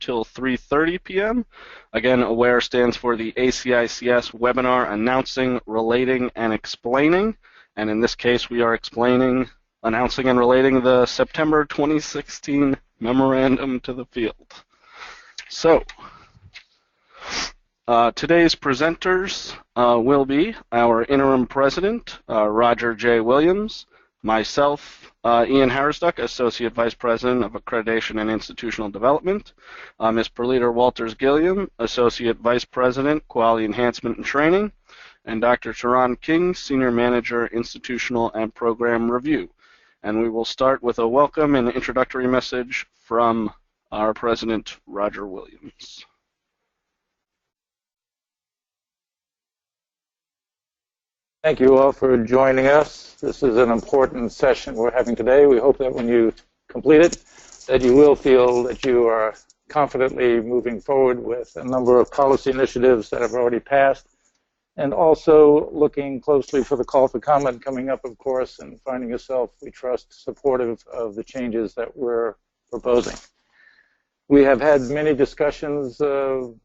till 3:30 p.m. Again, AWARE stands for the ACICS webinar announcing, relating, and explaining. And in this case, we are announcing and relating the September 2016 memorandum to the field. So, today's presenters will be our interim president, Roger J. Williams, myself, Ian Harrisduck, Associate Vice President of Accreditation and Institutional Development, Ms. Perlita Walters-Gilliam, Associate Vice President, Quality Enhancement and Training, and Dr. Sharon King, Senior Manager, Institutional and Program Review. And we will start with a welcome and introductory message from our President, Roger Williams. Thank you all for joining us. This is an important session we're having today. We hope that when you complete it, that you will feel that you are confidently moving forward with a number of policy initiatives that have already passed, and also looking closely for the call for comment coming up, of course, and finding yourself, we trust, supportive of the changes that we're proposing. We have had many discussions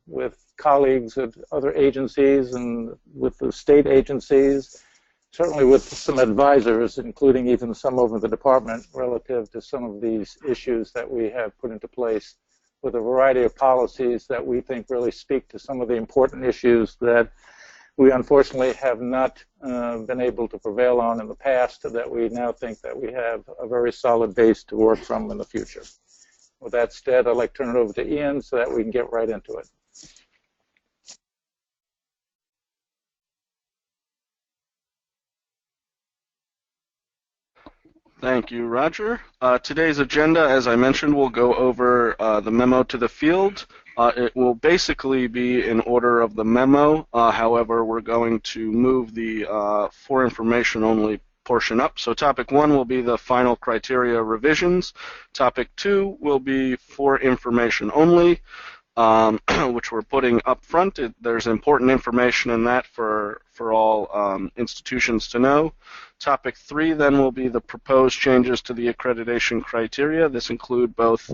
with colleagues at other agencies and with the state agencies, certainly with some advisors, including even some over the department, relative to some of these issues that we have put into place with a variety of policies that we think really speak to some of the important issues that we unfortunately have not been able to prevail on in the past, that we now think that we have a very solid base to work from in the future. With that said, I'd like to turn it over to Ian so that we can get right into it. Thank you, Roger. Today's agenda, as I mentioned, will go over the memo to the field. It will basically be in order of the memo. However, we're going to move the for information only portion up. So topic 1 will be the final criteria revisions. Topic 2 will be for information only, which we're putting up front. There's important information in that for all institutions to know. Topic 3 then will be the proposed changes to the accreditation criteria. This include both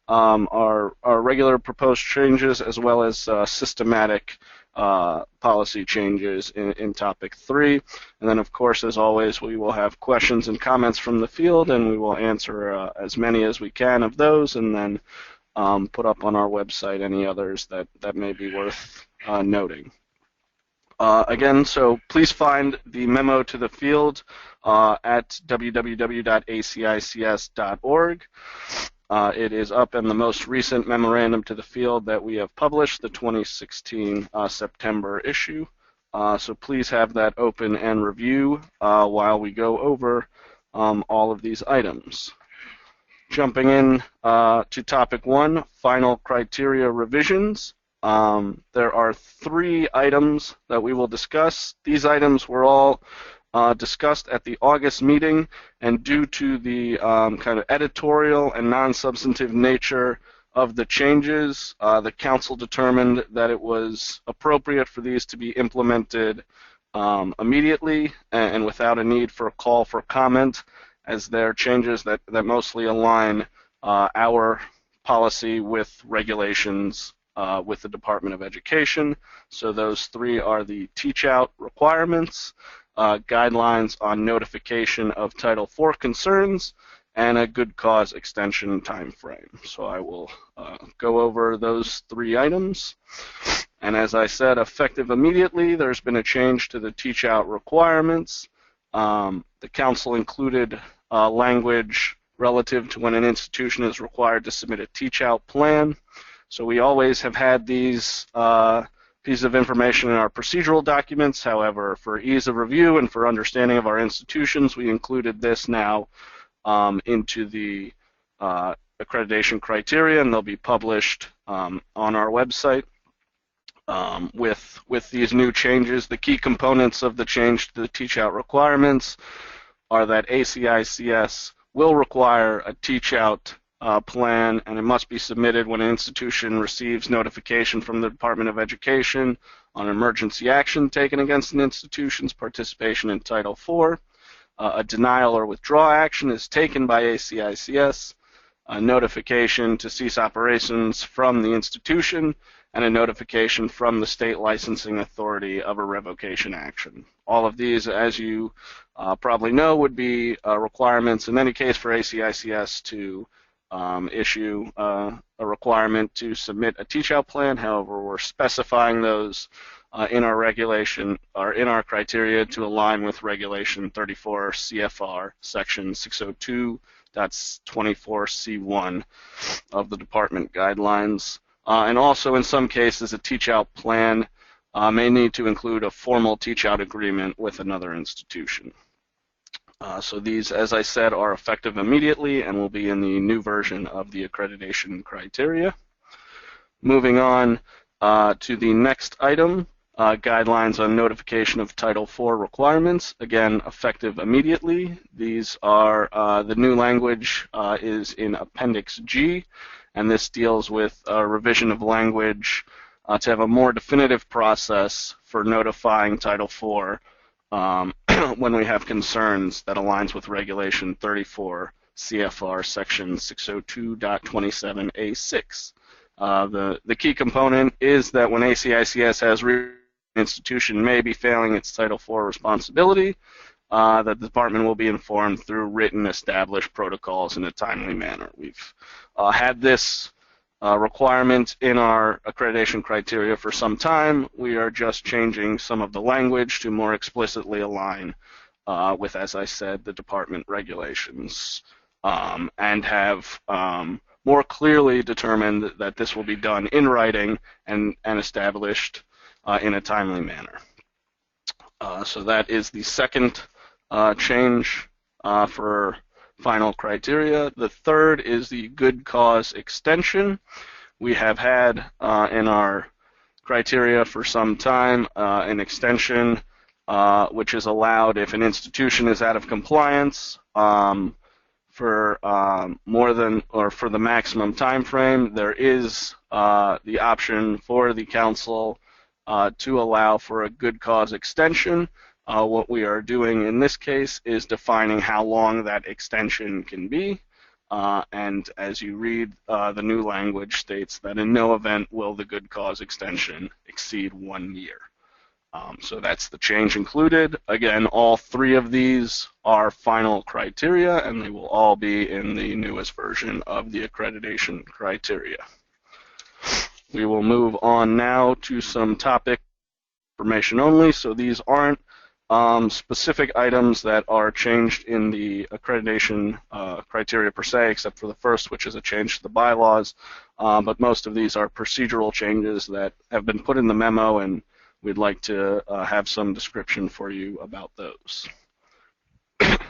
our regular proposed changes as well as systematic policy changes in topic 3. And then, of course, as always, we will have questions and comments from the field, and we will answer as many as we can of those, and then put up on our website any others that may be worth noting. Again, so please find the memo to the field at www.acics.org. It is up in the most recent memorandum to the field that we have published, the 2016 September issue. So please have that open and review while we go over all of these items. Jumping in to topic 1, final criteria revisions. There are 3 items that we will discuss. These items were all discussed at the August meeting, and due to the kind of editorial and non-substantive nature of the changes, the council determined that it was appropriate for these to be implemented immediately and without a need for a call for comment, as they're changes that mostly align our policy with regulations with the Department of Education. So those 3 are the teach-out requirements, guidelines on notification of Title IV concerns, and a good cause extension time frame. So I will go over those 3 items. And as I said, effective immediately, there's been a change to the teach-out requirements. The council included language relative to when an institution is required to submit a teach-out plan. So we always have had these pieces of information in our procedural documents. However, for ease of review and for understanding of our institutions, we included this now into the accreditation criteria, and they'll be published on our website with these new changes. The key components of the change to the teach-out requirements are that ACICS will require a teach-out plan, and it must be submitted when an institution receives notification from the Department of Education on emergency action taken against an institution's participation in Title IV. A denial or withdrawal action is taken by ACICS. a notification to cease operations from the institution, and a notification from the state licensing authority of a revocation action. All of these, as you probably know, would be requirements in any case for ACICS to issue a requirement to submit a teach-out plan. However, we're specifying those in our regulation or in our criteria to align with Regulation 34 CFR Section 602.24C1 of the Department Guidelines. And also, in some cases, a teach-out plan may need to include a formal teach-out agreement with another institution. So these, as I said, are effective immediately and will be in the new version of the accreditation criteria. Moving on to the next item, guidelines on notification of Title IV requirements, again, effective immediately. These are, the new language is in Appendix G, and this deals with a revision of language to have a more definitive process for notifying Title IV when we have concerns that aligns with Regulation 34 CFR Section 602.27A6. The key component is that when ACICS has institution may be failing its Title IV responsibility, that the department will be informed through written established protocols in a timely manner. We've had this requirement in our accreditation criteria for some time. We are just changing some of the language to more explicitly align with, as I said, the department regulations, and have more clearly determined that this will be done in writing and established in a timely manner. So that is the second change for final criteria. The third is the good cause extension. We have had in our criteria for some time an extension which is allowed if an institution is out of compliance for more than or for the maximum time frame. There is the option for the council to allow for a good cause extension. What we are doing in this case is defining how long that extension can be, and as you read, the new language states that in no event will the good cause extension exceed 1 year. So that's the change included. Again, all three of these are final criteria, and they will all be in the newest version of the accreditation criteria. We will move on now to some topic information only. So these aren't specific items that are changed in the accreditation criteria per se, except for the first, which is a change to the bylaws. But most of these are procedural changes that have been put in the memo, and we'd like to have some description for you about those.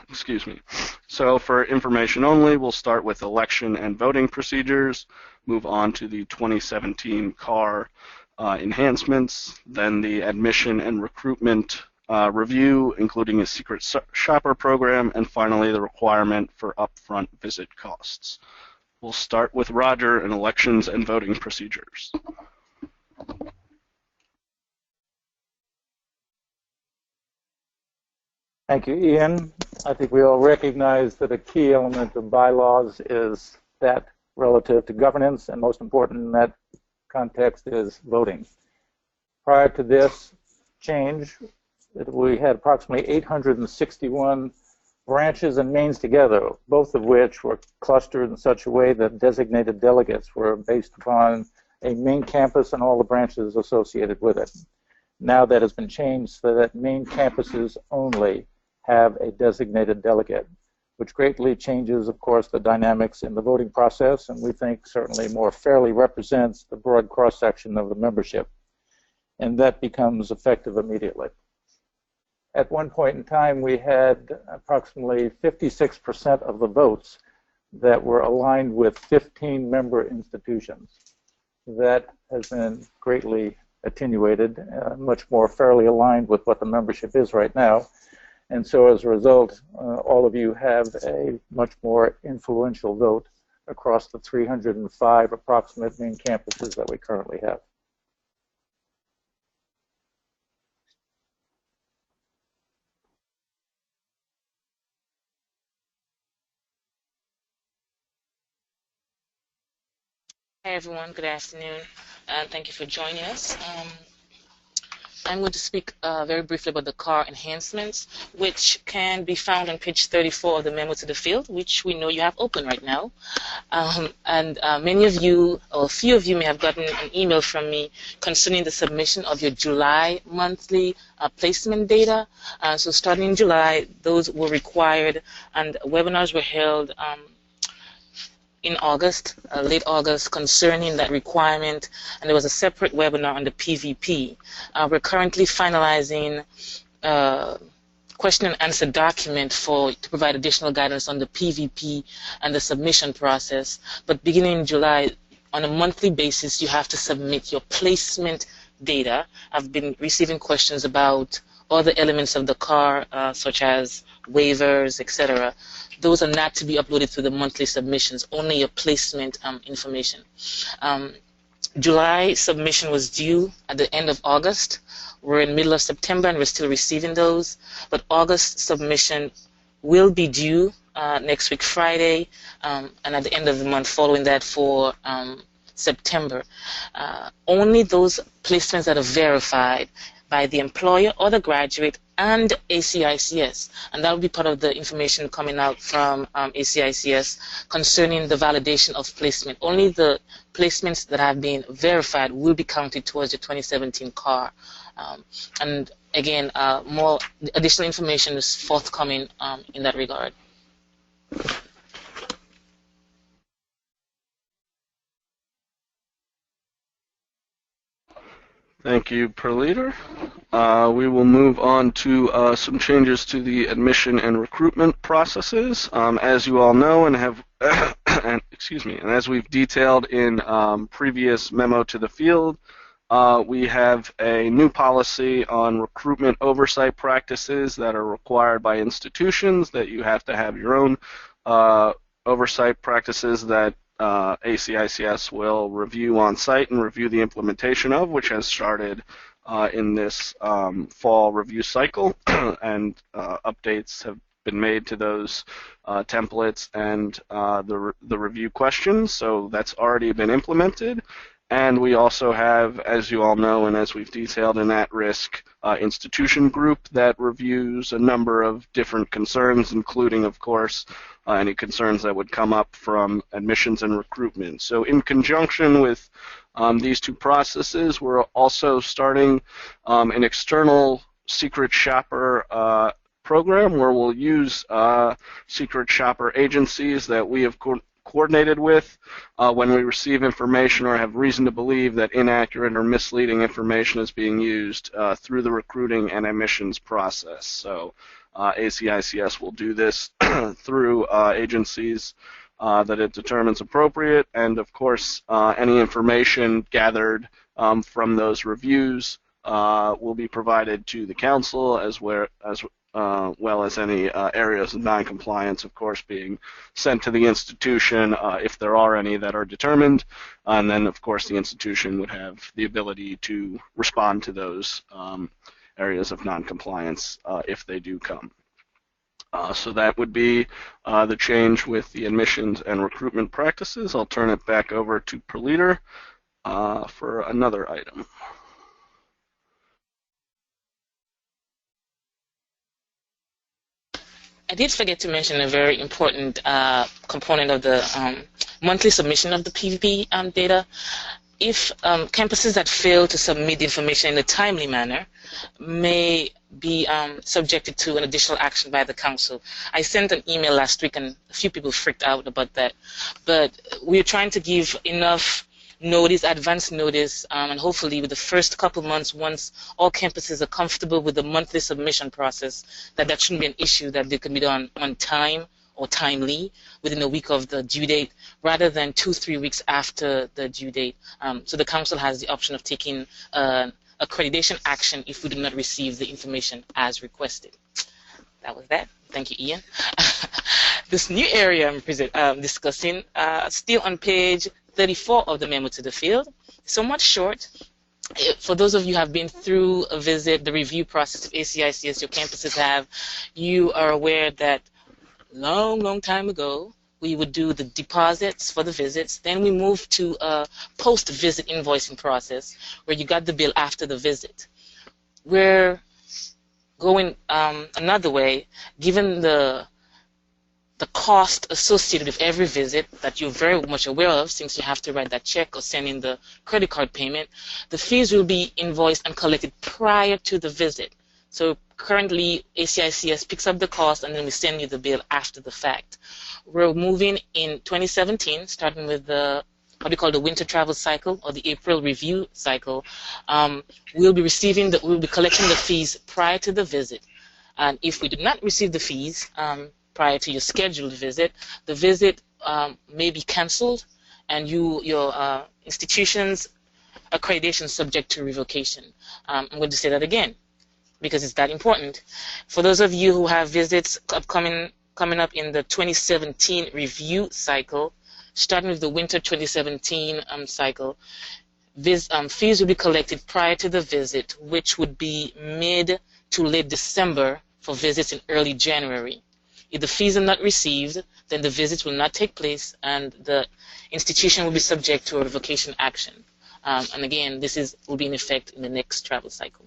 Excuse me. So for information only, we'll start with election and voting procedures, move on to the 2017 CAR enhancements, then the admission and recruitment review, including a secret shopper program, and finally the requirement for upfront visit costs. We'll start with Roger in elections and voting procedures. Thank you, Ian. I think we all recognize that a key element of bylaws is that relative to governance, and most important in that context is voting. Prior to this change, we had approximately 861 branches and mains together, both of which were clustered in such a way that designated delegates were based upon a main campus and all the branches associated with it. Now that has been changed so that main campuses only have a designated delegate, which greatly changes, of course, the dynamics in the voting process, and we think certainly more fairly represents the broad cross-section of the membership. And that becomes effective immediately. At one point in time, we had approximately 56% of the votes that were aligned with 15 member institutions. That has been greatly attenuated, much more fairly aligned with what the membership is right now. And so as a result, all of you have a much more influential vote across the 305 approximate main campuses that we currently have. Hi everyone, good afternoon, and thank you for joining us. I'm going to speak very briefly about the car enhancements, which can be found on page 34 of the memo to the field, which we know you have open right now. And many of you, or a few of you, may have gotten an email from me concerning the submission of your July monthly placement data. So starting in July, those were required, and webinars were held in August, late August, concerning that requirement, and there was a separate webinar on the PVP. We're currently finalizing question and answer document to provide additional guidance on the PVP and the submission process. But beginning in July, on a monthly basis, you have to submit your placement data. I've been receiving questions about other elements of the car, such as waivers, etc. Those are not to be uploaded to the monthly submissions, only your placement information. July submission was due at the end of August. We're in the middle of September and we're still receiving those, but August submission will be due next week Friday, and at the end of the month following that for September. Only those placements that are verified by the employer or the graduate and ACICS, and that will be part of the information coming out from ACICS concerning the validation of placement. Only the placements that have been verified will be counted towards the 2017 car. And again, more additional information is forthcoming in that regard. Thank you, per leader. We will move on to some changes to the admission and recruitment processes. As you all know and have, and as we've detailed in previous memo to the field, we have a new policy on recruitment oversight practices that are required by institutions, that you have to have your own oversight practices that ACICS will review on site and review the implementation of, which has started in this fall review cycle, and updates have been made to those templates and the review questions, so that's already been implemented. And we also have, as you all know and as we've detailed, an at-risk institution group that reviews a number of different concerns, including, of course, any concerns that would come up from admissions and recruitment. So in conjunction with these two processes, we're also starting an external secret shopper program where we'll use secret shopper agencies that we have coordinated with when we receive information or have reason to believe that inaccurate or misleading information is being used through the recruiting and admissions process. So ACICS will do this through agencies that it determines appropriate, and of course any information gathered from those reviews will be provided to the council, as well as any areas of noncompliance, of course, being sent to the institution if there are any that are determined, and then of course the institution would have the ability to respond to those areas of noncompliance if they do come. So that would be the change with the admissions and recruitment practices. I'll turn it back over to per leader for another item. I did forget to mention a very important component of the monthly submission of the PVP data. If campuses that fail to submit the information in a timely manner may be subjected to an additional action by the council. I sent an email last week and a few people freaked out about that, but we're trying to give enough notice, advance notice, and hopefully with the first couple months, once all campuses are comfortable with the monthly submission process, that shouldn't be an issue, that they can be done on time or timely within a week of the due date, rather than 2-3 weeks after the due date. So the council has the option of taking accreditation action if we do not receive the information as requested. That was that. Thank you, Ian. This new area I'm discussing, still on page 34 of the memo to the field, somewhat short. For those of you who have been through a visit, the review process of ACICS your campuses have, you are aware that long time ago, we would do the deposits for the visits. Then we move to a post-visit invoicing process where you got the bill after the visit. We're going another way, given the cost associated with every visit that you're very much aware of, since you have to write that check or send in the credit card payment. The fees will be invoiced and collected prior to the visit. So currently, ACICS picks up the cost and then we send you the bill after the fact. We're moving in 2017, starting with the what we call the winter travel cycle or the April review cycle. We'll be collecting the fees prior to the visit. And if we do not receive the fees prior to your scheduled visit, the visit may be canceled and your institution's accreditation is subject to revocation. I'm going to say that again because it's that important. For those of you who have visits coming up in the 2017 review cycle, starting with the winter 2017 cycle, fees will be collected prior to the visit, which would be mid to late December for visits in early January. If the fees are not received, then the visit will not take place and the institution will be subject to a revocation action. And again, this will be in effect in the next travel cycle.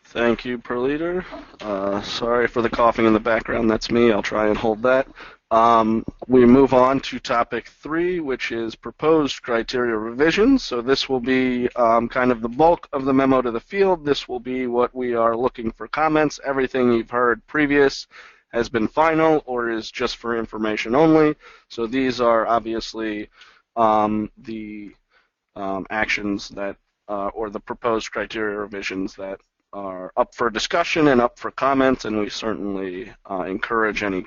Thank you, per leader. Sorry for the coughing in the background. That's me. I'll try and hold that. We move on to topic 3, which is proposed criteria revisions. So this will be kind of the bulk of the memo to the field. This will be what we are looking for comments. Everything you've heard previous has been final or is just for information only. So these are obviously the actions that, or the proposed criteria revisions that are up for discussion and up for comment, and we certainly encourage any,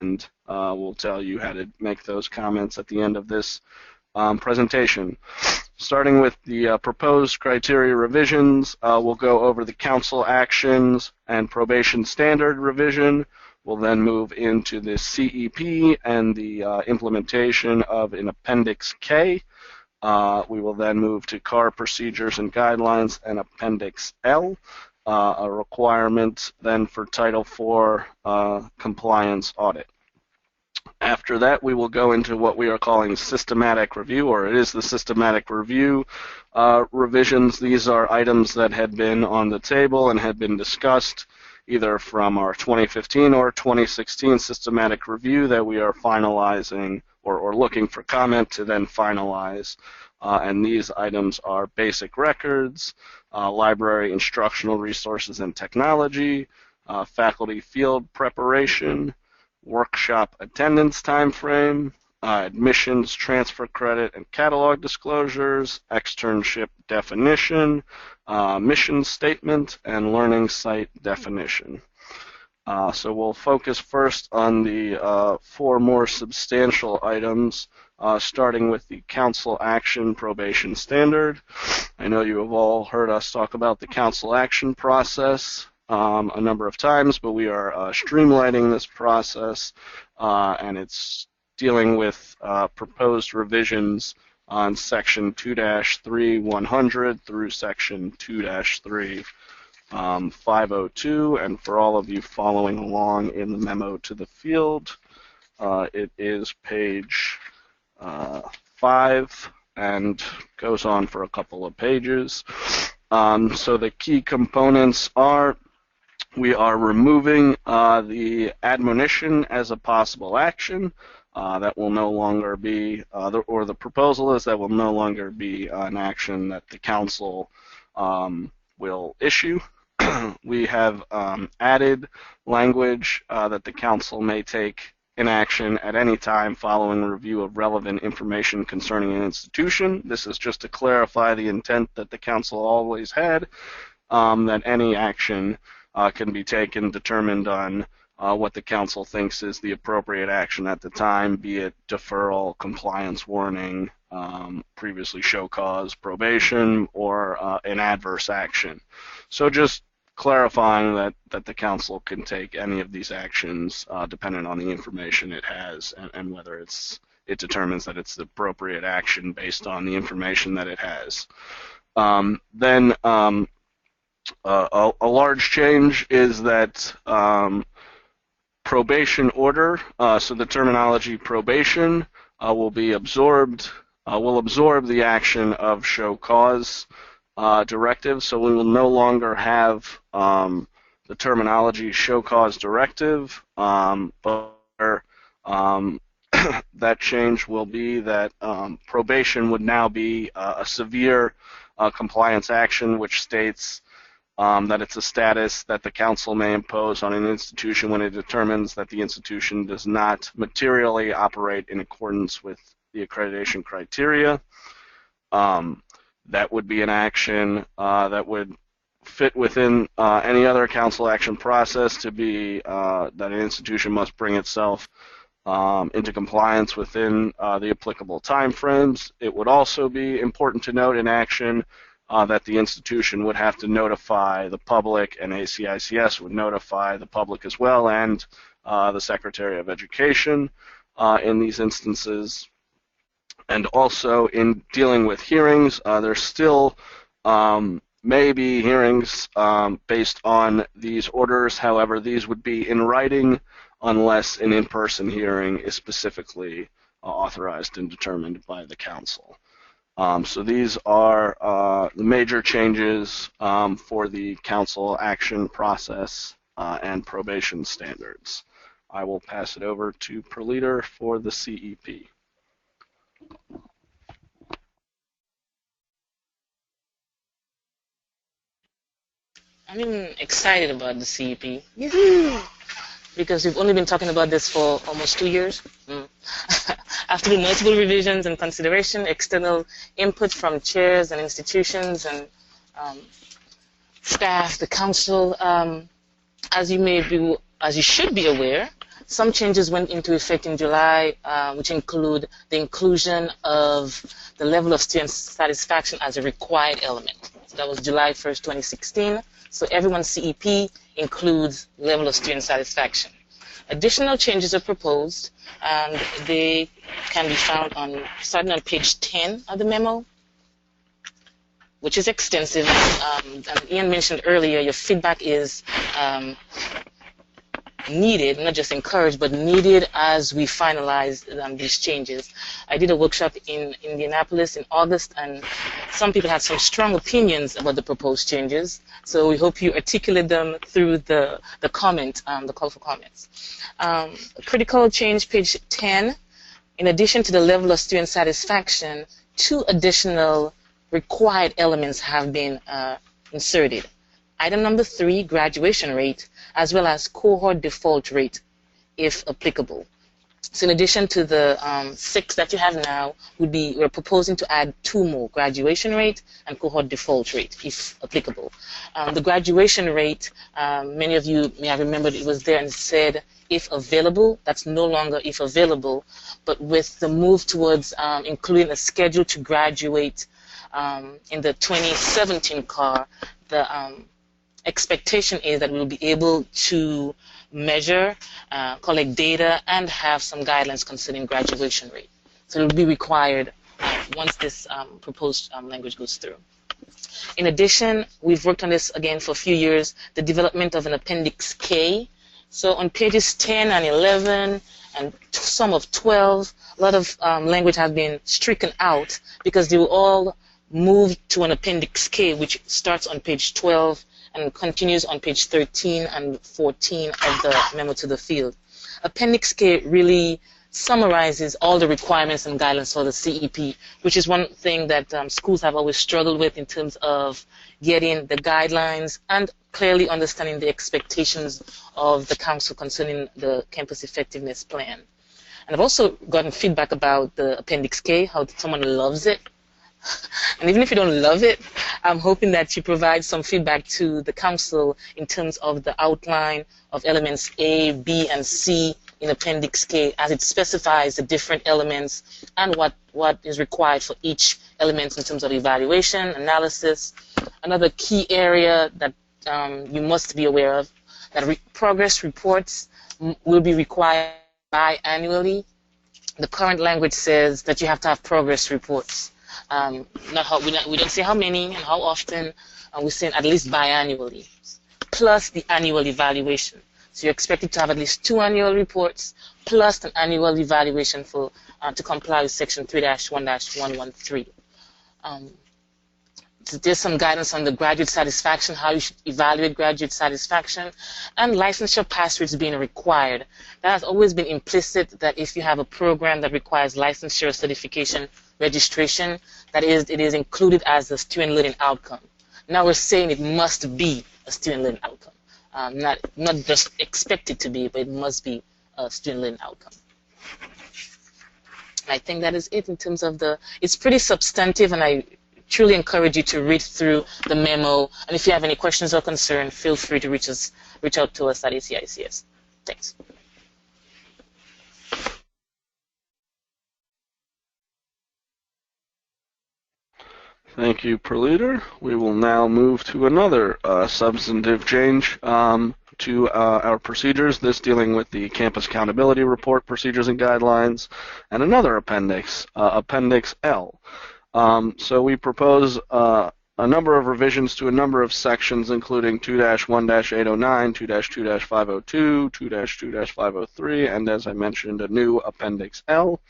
and we'll tell you how to make those comments at the end of this presentation. Starting with the proposed criteria revisions, we'll go over the council actions and probation standard revision. We'll then move into the CEP and the implementation of an Appendix K. We will then move to CAR procedures and guidelines and Appendix L, a requirement then for Title IV compliance audit. After that, we will go into what we are calling systematic review, or it is the systematic review revisions. These are items that had been on the table and had been discussed either from our 2015 or 2016 systematic review that we are finalizing or looking for comment to then finalize. And these items are basic records, library instructional resources and technology, faculty field preparation, workshop attendance time frame, admissions, transfer credit and catalog disclosures, externship definition, mission statement, and learning site definition. So we'll focus first on the 4 more substantial items, starting with the council action probation standard. I know you have all heard us talk about the council action process a number of times, but we are streamlining this process, and it's dealing with proposed revisions on Section 2-3-100 through Section 2-3-502, and for all of you following along in the memo to the field, it is page 5 and goes on for a couple of pages. So the key components are, we are removing the admonition as a possible action. That will no longer be, or the proposal is that will no longer be an action that the council will issue. We have added language that the council may take in action at any time following review of relevant information concerning an institution. This is just to clarify the intent that the council always had, that any action can be taken, determined on what the council thinks is the appropriate action at the time, be it deferral, compliance warning, previously show cause, probation, or an adverse action. So just clarifying that the council can take any of these actions depending on the information it has and whether it determines that it's the appropriate action based on the information that it has. A large change is that probation order, so the terminology probation will absorb the action of show cause directive, so we will no longer have the terminology show cause directive, but that change will be that probation would now be a severe compliance action, which states that it's a status that the council may impose on an institution when it determines that the institution does not materially operate in accordance with the accreditation criteria. That would be an action that would fit within any other council action process to be that an institution must bring itself into compliance within the applicable timeframes. It would also be important to note in action that the institution would have to notify the public, and ACICS would notify the public as well, and the Secretary of Education in these instances. And also in dealing with hearings, there still may be hearings based on these orders. However, these would be in writing unless an in-person hearing is specifically authorized and determined by the council. So these are the major changes for the council action process and probation standards. I will pass it over to Per Leader for the CEP. I'm even excited about the CEP. Because we've only been talking about this for almost 2 years. After the multiple revisions and consideration, external input from chairs and institutions and staff, the council, as you should be aware, some changes went into effect in July, which include the inclusion of the level of student satisfaction as a required element. So that was July 1st, 2016. So everyone's CEP includes level of student satisfaction. Additional changes are proposed, and they can be found starting on page 10 of the memo, which is extensive. And Ian mentioned earlier, your feedback is needed, not just encouraged, but needed as we finalize these changes. I did a workshop in Indianapolis in August, and some people had some strong opinions about the proposed changes. So we hope you articulate them through the comment, the call for comments. Critical change, page 10. In addition to the level of student satisfaction, 2 additional required elements have been inserted. Item number 3, graduation rate, as well as cohort default rate, if applicable. So in addition to the 6 that you have now, we're proposing to add 2 more, graduation rate and cohort default rate, if applicable. The graduation rate, many of you may have remembered it was there and said, if available. That's no longer if available, but with the move towards including a schedule to graduate in the 2017 CAR, the expectation is that we'll be able to measure, collect data, and have some guidelines concerning graduation rate. So it will be required once this proposed language goes through. In addition, we've worked on this again for a few years, the development of an Appendix K. So on pages 10 and 11 and some of 12, a lot of language has been stricken out because they were all moved to an Appendix K, which starts on page 12 and continues on page 13 and 14 of the memo to the field. Appendix K really summarizes all the requirements and guidelines for the CEP, which is one thing that schools have always struggled with in terms of getting the guidelines and clearly understanding the expectations of the council concerning the campus effectiveness plan. And I've also gotten feedback about the Appendix K, how someone loves it. And even if you don't love it, I'm hoping that you provide some feedback to the council in terms of the outline of elements A, B, and C in Appendix K, as it specifies the different elements and what is required for each element in terms of evaluation, analysis. Another key area that you must be aware of, that progress reports will be required biannually. The current language says that you have to have progress reports. Not how we don't say how many and how often. We're saying at least biannually, plus the annual evaluation. So you're expected to have at least 2 annual reports plus an annual evaluation for to comply with Section 3-1-113. So there's some guidance on the graduate satisfaction, how you should evaluate graduate satisfaction, and licensure pass rates being required. That has always been implicit that if you have a program that requires licensure certification registration, that is, it is included as a student learning outcome. Now we're saying it must be a student learning outcome. Not just expected to be, but it must be a student learning outcome. I think that is it in terms of it's pretty substantive, and I truly encourage you to read through the memo. And if you have any questions or concerns, feel free to reach out to us at ACICS. Thanks. Thank you, per leader. We will now move to another substantive change to our procedures, this dealing with the Campus Accountability Report Procedures and Guidelines, and another appendix, Appendix L. So we propose a number of revisions to a number of sections, including 2-1-809, 2-2-502, 2-2-503, and as I mentioned, a new Appendix L.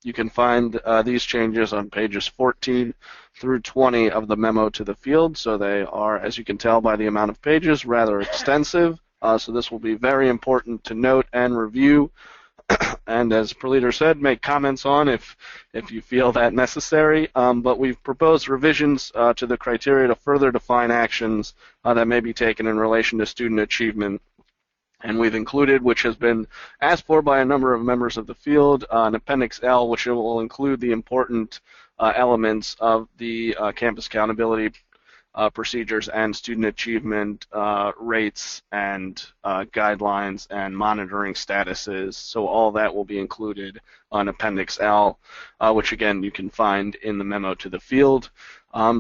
You can find these changes on pages 14 through 20 of the memo to the field, so they are, as you can tell by the amount of pages, rather extensive. So this will be very important to note and review, and as per leader said, make comments on if you feel that necessary. But we've proposed revisions to the criteria to further define actions that may be taken in relation to student achievement. And we've included, which has been asked for by a number of members of the field, an Appendix L, which will include the important elements of the campus accountability procedures and student achievement rates and guidelines and monitoring statuses. So all that will be included on Appendix L, which again you can find in the memo to the field.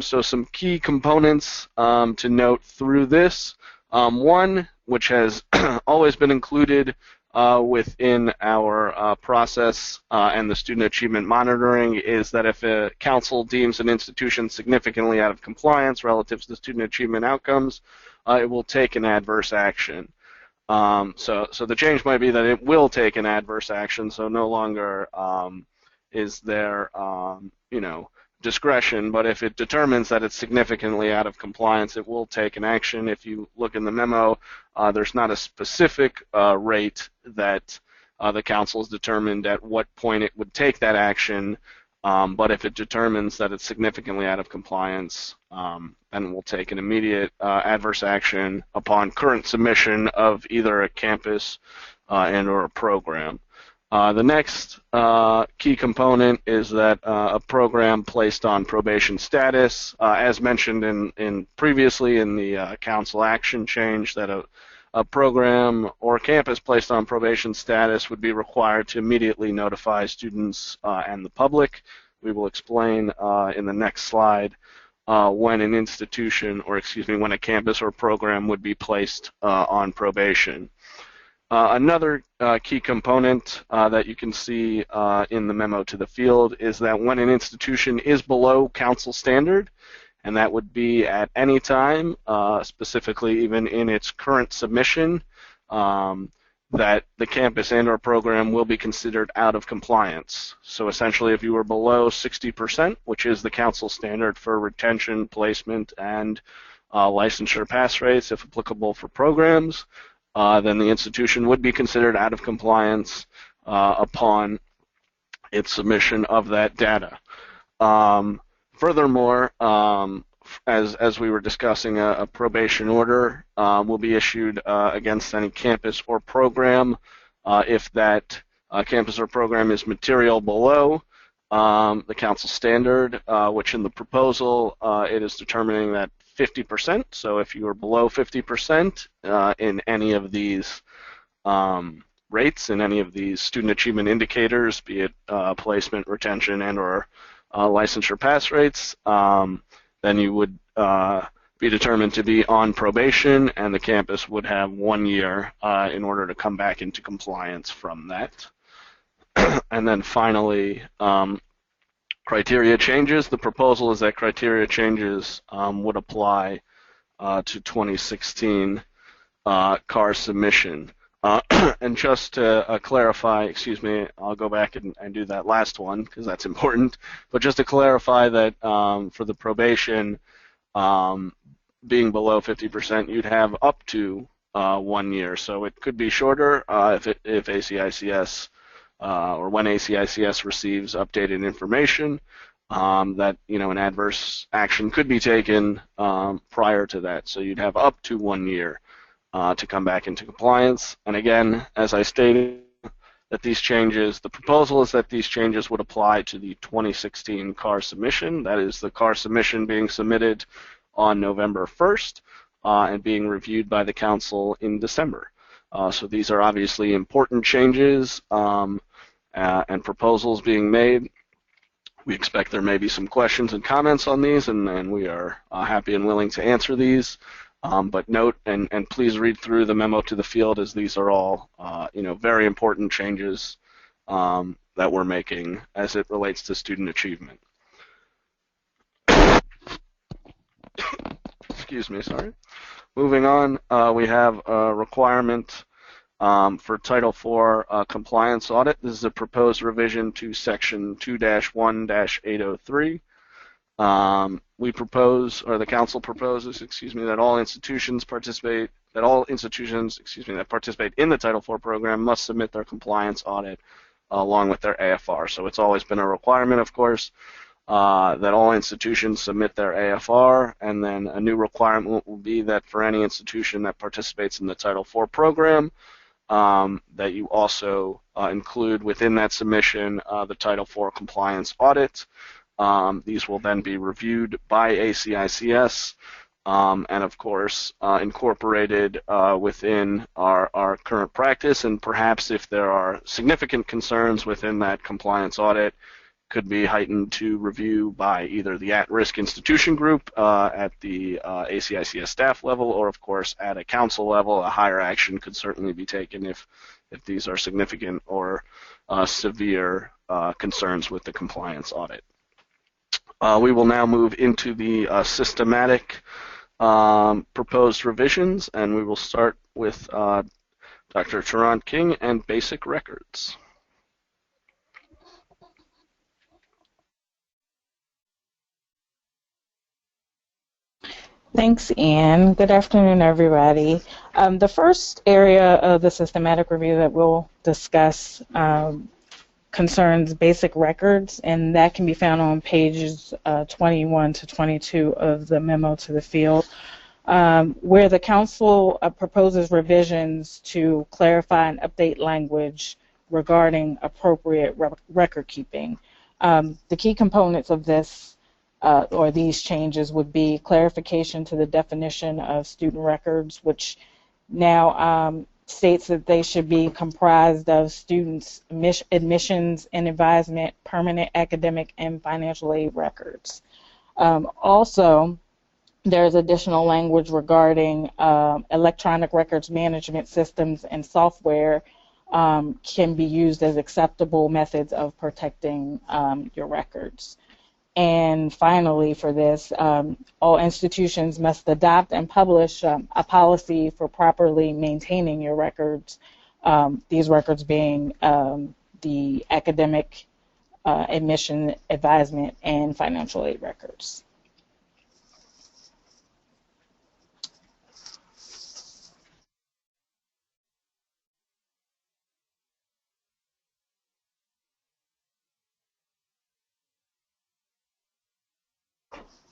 So some key components to note through this. One, which has always been included within our process and the student achievement monitoring, is that if a council deems an institution significantly out of compliance relative to the student achievement outcomes, it will take an adverse action. So the change might be that it will take an adverse action, so no longer is there, discretion, but if it determines that it's significantly out of compliance, it will take an action. If you look in the memo, there's not a specific rate that the council has determined at what point it would take that action, but if it determines that it's significantly out of compliance, then it will take an immediate adverse action upon current submission of either a campus and or a program. The next key component is that a program placed on probation status, as mentioned in previously in the council action change, that a program or campus placed on probation status would be required to immediately notify students and the public. We will explain in the next slide when an institution, or excuse me, when a campus or program would be placed on probation. Another key component that you can see in the memo to the field is that when an institution is below council standard, and that would be at any time, specifically even in its current submission, that the campus and or program will be considered out of compliance. So essentially, if you were below 60%, which is the council standard for retention, placement, and licensure pass rates, if applicable for programs, then the institution would be considered out of compliance upon its submission of that data. Furthermore, as we were discussing, a probation order will be issued against any campus or program if that campus or program is material below the council standard, which in the proposal it is determining that 50%. So if you are below 50% in any of these rates, in any of these student achievement indicators, be it placement, retention, and or licensure pass rates, then you would be determined to be on probation, and the campus would have 1 year in order to come back into compliance from that. And then finally, criteria changes. The proposal is that criteria changes would apply to 2016 CAR submission. And just to clarify, excuse me, I'll go back and do that last one because that's important. But just to clarify that for the probation being below 50%, you'd have up to 1 year. So it could be shorter if ACICS or when ACICS receives updated information that an adverse action could be taken prior to that. So you'd have up to 1 year to come back into compliance. And again, as I stated, that these changes, the proposal is that these changes would apply to the 2016 CAR submission. That is the CAR submission being submitted on November 1st and being reviewed by the Council in December. So these are obviously important changes and proposals being made. We expect there may be some questions and comments on these, and we are happy and willing to answer these. But note and please read through the memo to the field, as these are all very important changes that we're making as it relates to student achievement. Excuse me, sorry. Moving on, we have a requirement for Title IV compliance audit. This is a proposed revision to Section 2-1-803. We propose, or the Council proposes, that all institutions participate that participate in the Title IV program must submit their compliance audit along with their AFR. So it's always been a requirement, of course, that all institutions submit their AFR, and then a new requirement will be that for any institution that participates in the Title IV program, that you also include within that submission the Title IV compliance audit. These will then be reviewed by ACICS and, of course, incorporated within our current practice, and perhaps if there are significant concerns within that compliance audit, could be heightened to review by either the at-risk institution group at the ACICS staff level, or, of course, at a council level. A higher action could certainly be taken if these are significant or severe concerns with the compliance audit. We will now move into the systematic proposed revisions, and we will start with Dr. Tarrant King and basic records. Thanks, Ian. Good afternoon, everybody. The first area of the systematic review that we'll discuss concerns basic records, and that can be found on pages 21 to 22 of the memo to the field, where the Council proposes revisions to clarify and update language regarding appropriate record keeping. The key components of this or these changes would be clarification to the definition of student records, which now states that they should be comprised of students' admissions and advisement, permanent academic and financial aid records. Also, there's additional language regarding electronic records management systems and software can be used as acceptable methods of protecting your records. And finally, for this, all institutions must adopt and publish a policy for properly maintaining your records, these records being the academic, admission, advisement, and financial aid records.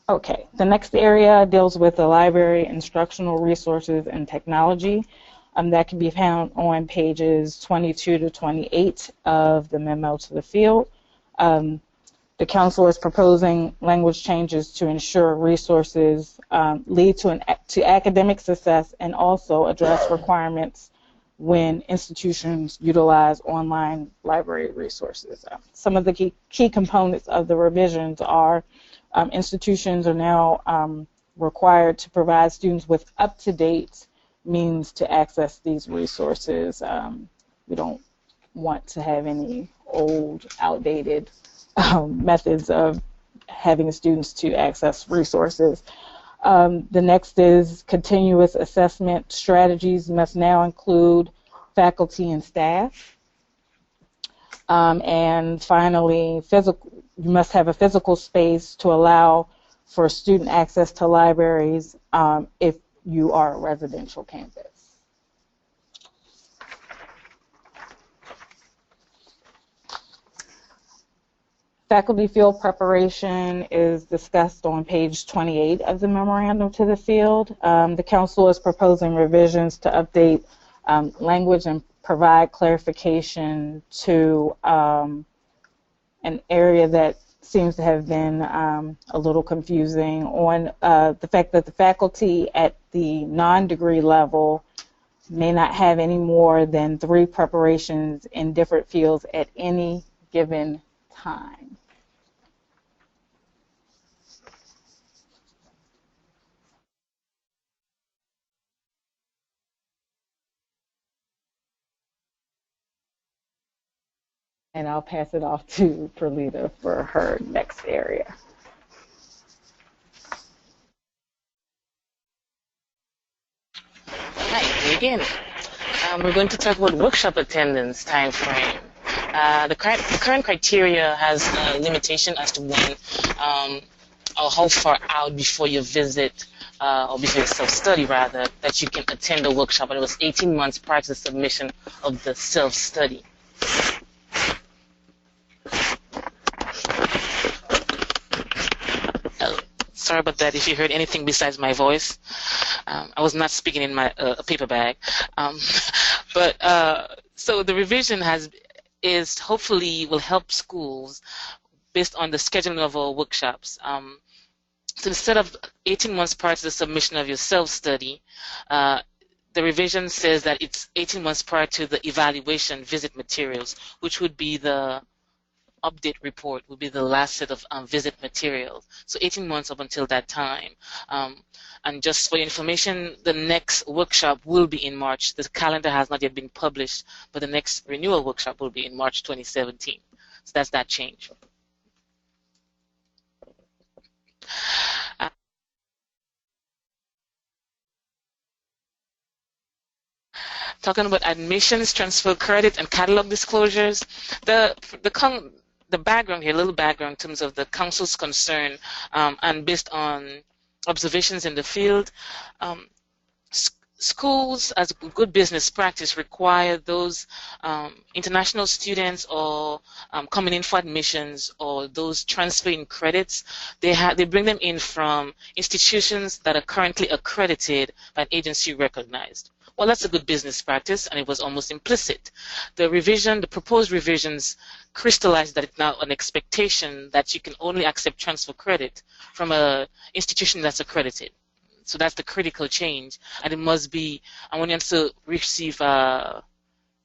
Okay, the next area deals with the library, instructional resources, and technology. That can be found on pages 22 to 28 of the memo to the field. The Council is proposing language changes to ensure resources lead to academic success and also address requirements when institutions utilize online library resources. Some of the key components of the revisions are institutions are now required to provide students with up-to-date means to access these resources. We don't want to have any old, outdated methods of having students to access resources. The next is continuous assessment strategies must now include faculty and staff. And finally, you must have a physical space to allow for student access to libraries if you are a residential campus. Faculty field preparation is discussed on page 28 of the memorandum to the field. The council is proposing revisions to update language and provide clarification to an area that seems to have been a little confusing on the fact that the faculty at the non-degree level may not have any more than 3 preparations in different fields at any given time. And I'll pass it off to Perlita for her next area. Hi, again. We're going to talk about workshop attendance time frame. The current criteria has a limitation as to when or how far out before you visit or before you self-study rather that you can attend a workshop, and it was 18 months prior to the submission of the self-study. Sorry about that if you heard anything besides my voice. I was not speaking in my paper bag. So the revision is hopefully will help schools based on the scheduling of our workshops. So instead of 18 months prior to the submission of your self-study, the revision says that it's 18 months prior to the evaluation visit materials, which would be the update report, would be the last set of visit materials. So 18 months up until that time. And just for your information, the next workshop will be in March. The calendar has not yet been published, but the next renewal workshop will be in March 2017. So that's that change. Talking about admissions, transfer credit, and catalog disclosures, the background here, a little background in terms of the council's concern, and based on observations in the field, schools, as good business practice, require those international students or coming in for admissions or those transferring credits, they bring them in from institutions that are currently accredited by an agency recognized. Well, that's a good business practice, and it was almost implicit. The proposed revisions crystallized that it's now an expectation that you can only accept transfer credit from an institution that's accredited. So that's the critical change, and it must be, and when you have to receive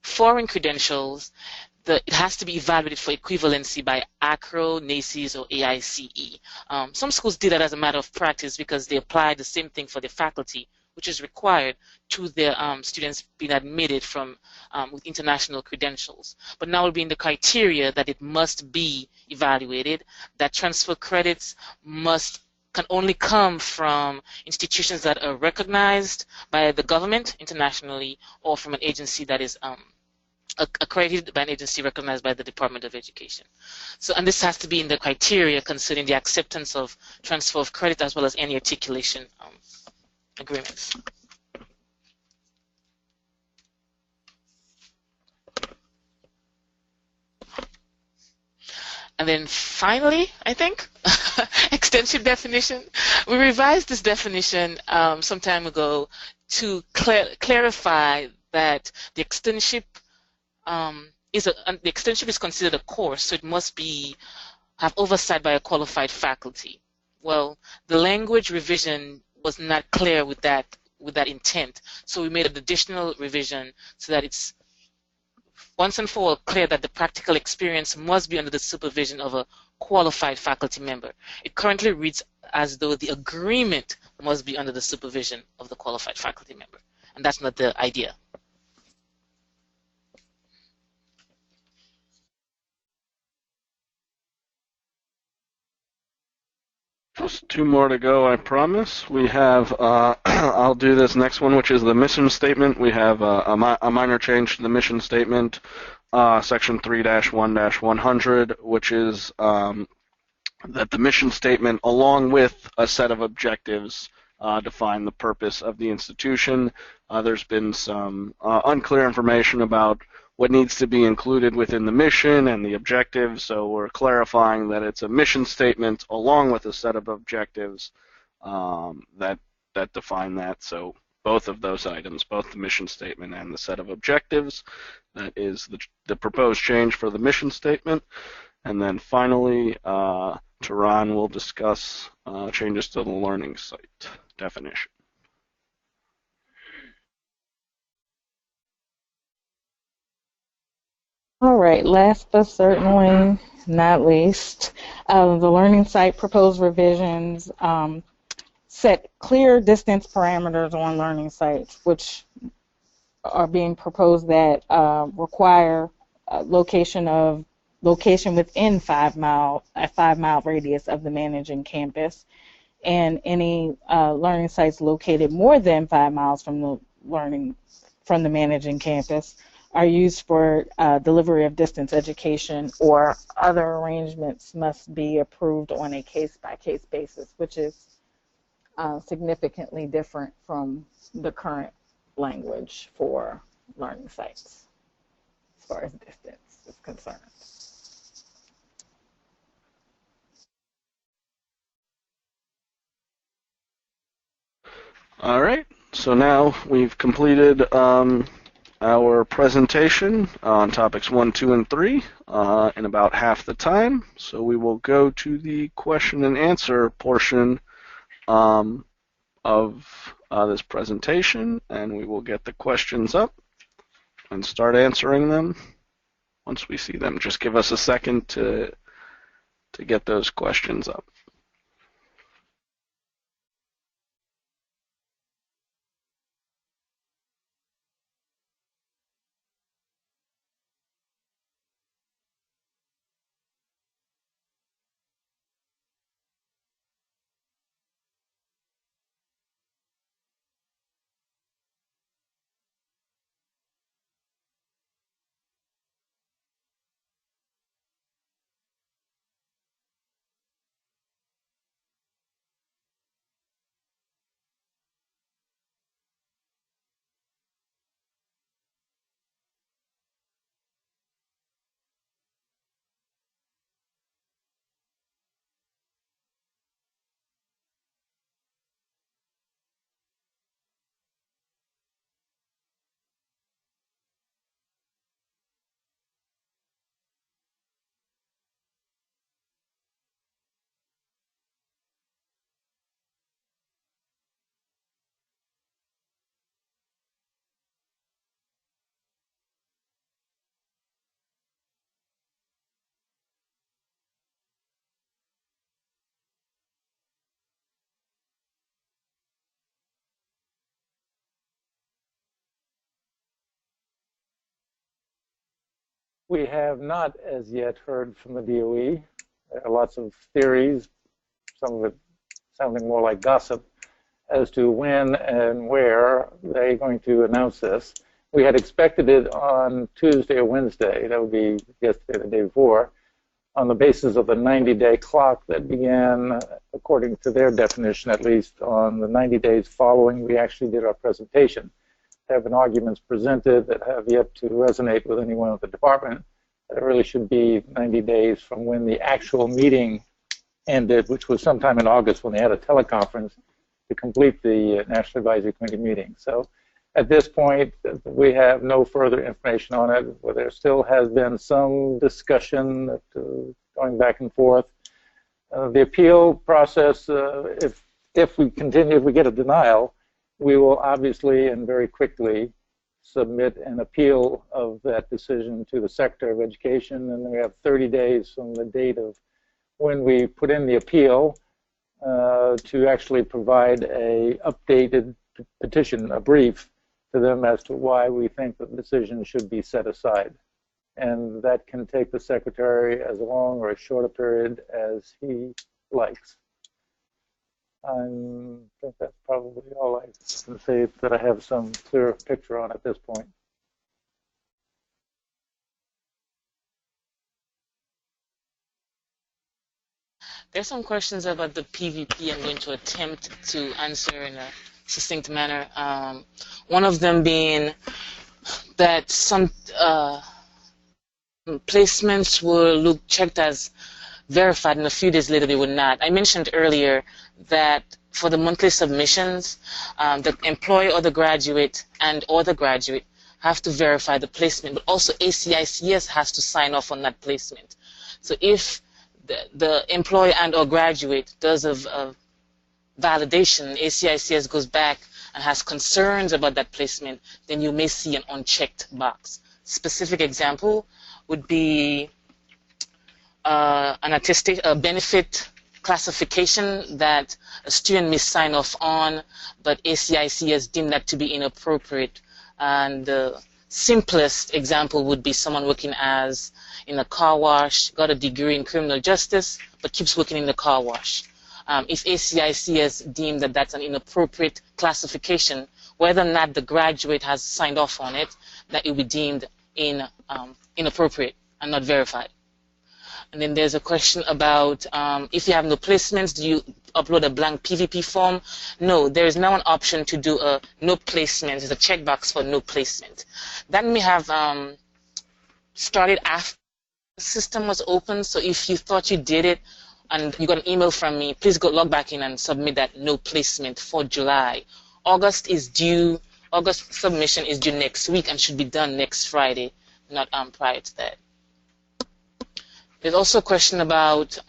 foreign credentials, it has to be evaluated for equivalency by ACRO, NACIS, or AICE. Some schools did that as a matter of practice because they applied the same thing for their faculty, which is required to their students being admitted from with international credentials. But now it will be in the criteria that it must be evaluated, that transfer credits can only come from institutions that are recognized by the government internationally or from an agency that is accredited by an agency recognized by the Department of Education. So, and this has to be in the criteria concerning the acceptance of transfer of credit as well as any articulation agreements. And then finally, I think, extension definition. We revised this definition some time ago to clarify that the externship is considered a course, so it must have oversight by a qualified faculty. Well, the language revision was not clear with that intent, so we made an additional revision so that it's once and for all clear that the practical experience must be under the supervision of a qualified faculty member. It currently reads as though the agreement must be under the supervision of the qualified faculty member, and that's not the idea. Just two more to go, I promise. We have, I'll do this next one, which is the mission statement. We have a minor change to the mission statement, section 3-1-100, which is that the mission statement, along with a set of objectives, define the purpose of the institution. There's been some unclear information about what needs to be included within the mission and the objectives, so we're clarifying that it's a mission statement along with a set of objectives that define that. So both of those items, both the mission statement and the set of objectives, that is the proposed change for the mission statement. And then finally, Tehran will discuss changes to the learning site definition. All right, last but certainly not least, the learning site proposed revisions set clear distance parameters on learning sites, which are being proposed that require location within a 5-mile radius of the managing campus, and any learning sites located more than 5 miles from the managing campus are used for delivery of distance education, or other arrangements must be approved on a case-by-case basis, which is significantly different from the current language for learning sites as far as distance is concerned. All right, so now we've completed our presentation on topics 1, 2, and 3 in about half the time. So we will go to the question and answer portion of this presentation, and we will get the questions up and start answering them once we see them. Just give us a second to get those questions up. We have not as yet heard from the DOE. There are lots of theories, some of it sounding more like gossip, as to when and where they're going to announce this. We had expected it on Tuesday or Wednesday, that would be yesterday, the day before, on the basis of the 90-day clock that began, according to their definition at least, on the 90 days following we actually did our presentation. There have been arguments presented that have yet to resonate with anyone at the department. It really should be 90 days from when the actual meeting ended, which was sometime in August when they had a teleconference to complete the National Advisory Committee meeting. So at this point, we have no further information on it. Well, there still has been some discussion going back and forth. The appeal process, if we get a denial, we will obviously and very quickly submit an appeal of that decision to the Secretary of Education, and then we have 30 days from the date of when we put in the appeal to actually provide a updated petition, a brief, to them as to why we think the decision should be set aside. And that can take the Secretary as long or as short a period as he likes. I think that's probably all I can say that I have some clear picture on at this point. There's some questions about the PVP I'm going to attempt to answer in a succinct manner. One of them being that some placements were checked as verified, and a few days later they were not. I mentioned earlier that for the monthly submissions, the employer or the graduate have to verify the placement, but also ACICS has to sign off on that placement. So if the employer and or graduate does a validation, ACICS goes back and has concerns about that placement, then you may see an unchecked box. Specific example would be a benefit classification that a student may sign off on, but ACICS deemed that to be inappropriate. And the simplest example would be someone working as in a car wash, got a degree in criminal justice, but keeps working in the car wash. If ACICS deemed that that's an inappropriate classification, whether or not the graduate has signed off on it, that it will be deemed inappropriate and not verified. And then there's a question about if you have no placements, do you upload a blank PVP form? No, there is now an option to do a no placement. There's a checkbox for no placement. That may have started after the system was open. So if you thought you did it and you got an email from me, please log back in and submit that no placement for July. August submission is due next week and should be done next Friday, not prior to that. There's also a question about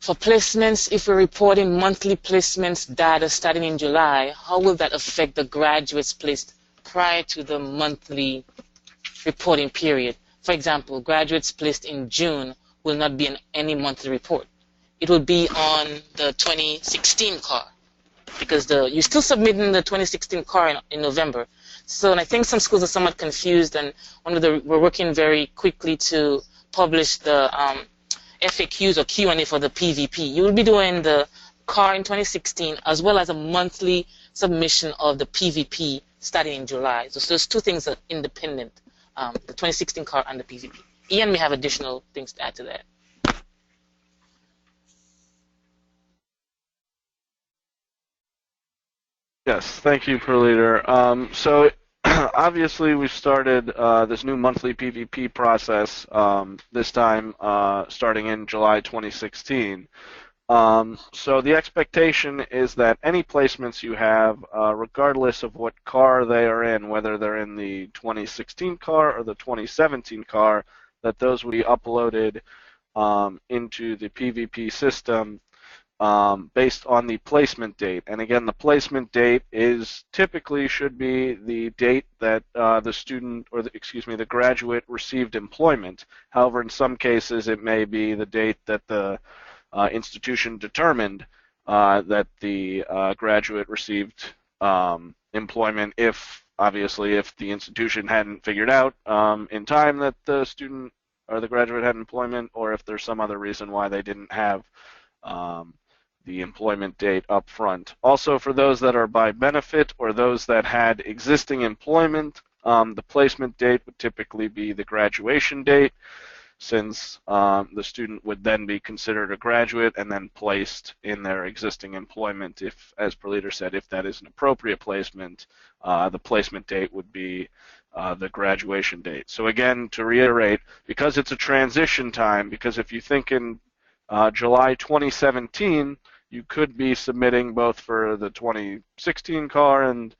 for placements, if we're reporting monthly placements data starting in July, how will that affect the graduates placed prior to the monthly reporting period? For example, graduates placed in June will not be in any monthly report. It will be on the 2016 CAR because you're still submitting the 2016 CAR in November. So, and I think some schools are somewhat confused, and we're working very quickly to publish the FAQs or Q&A for the PVP. You will be doing the CAR in 2016 as well as a monthly submission of the PVP starting in July. So those two things are independent, the 2016 CAR and the PVP. Ian may have additional things to add to that. Yes, thank you, Per Leader. So obviously we've started this new monthly PVP process this time starting in July 2016. So the expectation is that any placements you have, regardless of what CAR they are in, whether they're in the 2016 CAR or the 2017 CAR, that those will be uploaded into the PVP system based on the placement date. And again, the placement date should be the date that the student or the graduate received employment. However, in some cases, it may be the date that the institution determined that the graduate received employment, if the institution hadn't figured out in time that the student or the graduate had employment, or if there's some other reason why they didn't have the employment date up front. Also, for those that are by benefit or those that had existing employment, the placement date would typically be the graduation date, since the student would then be considered a graduate and then placed in their existing employment. If, as Per Leader said, if that is an appropriate placement, the placement date would be the graduation date. So again, to reiterate, because it's a transition time, because if you think in July 2017, you could be submitting both for the 2016 CAR and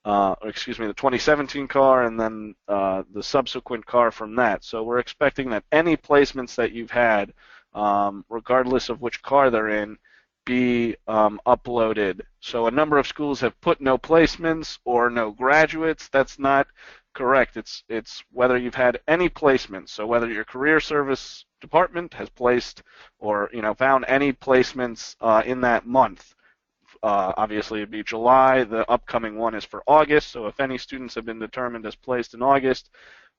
the 2017 CAR and then the subsequent CAR from that. So we're expecting that any placements that you've had, regardless of which CAR they're in, be uploaded. So a number of schools have put no placements or no graduates. That's not correct. It's whether you've had any placements. So whether your career service department has placed or found any placements in that month. Obviously, it'd be July. The upcoming one is for August. So if any students have been determined as placed in August,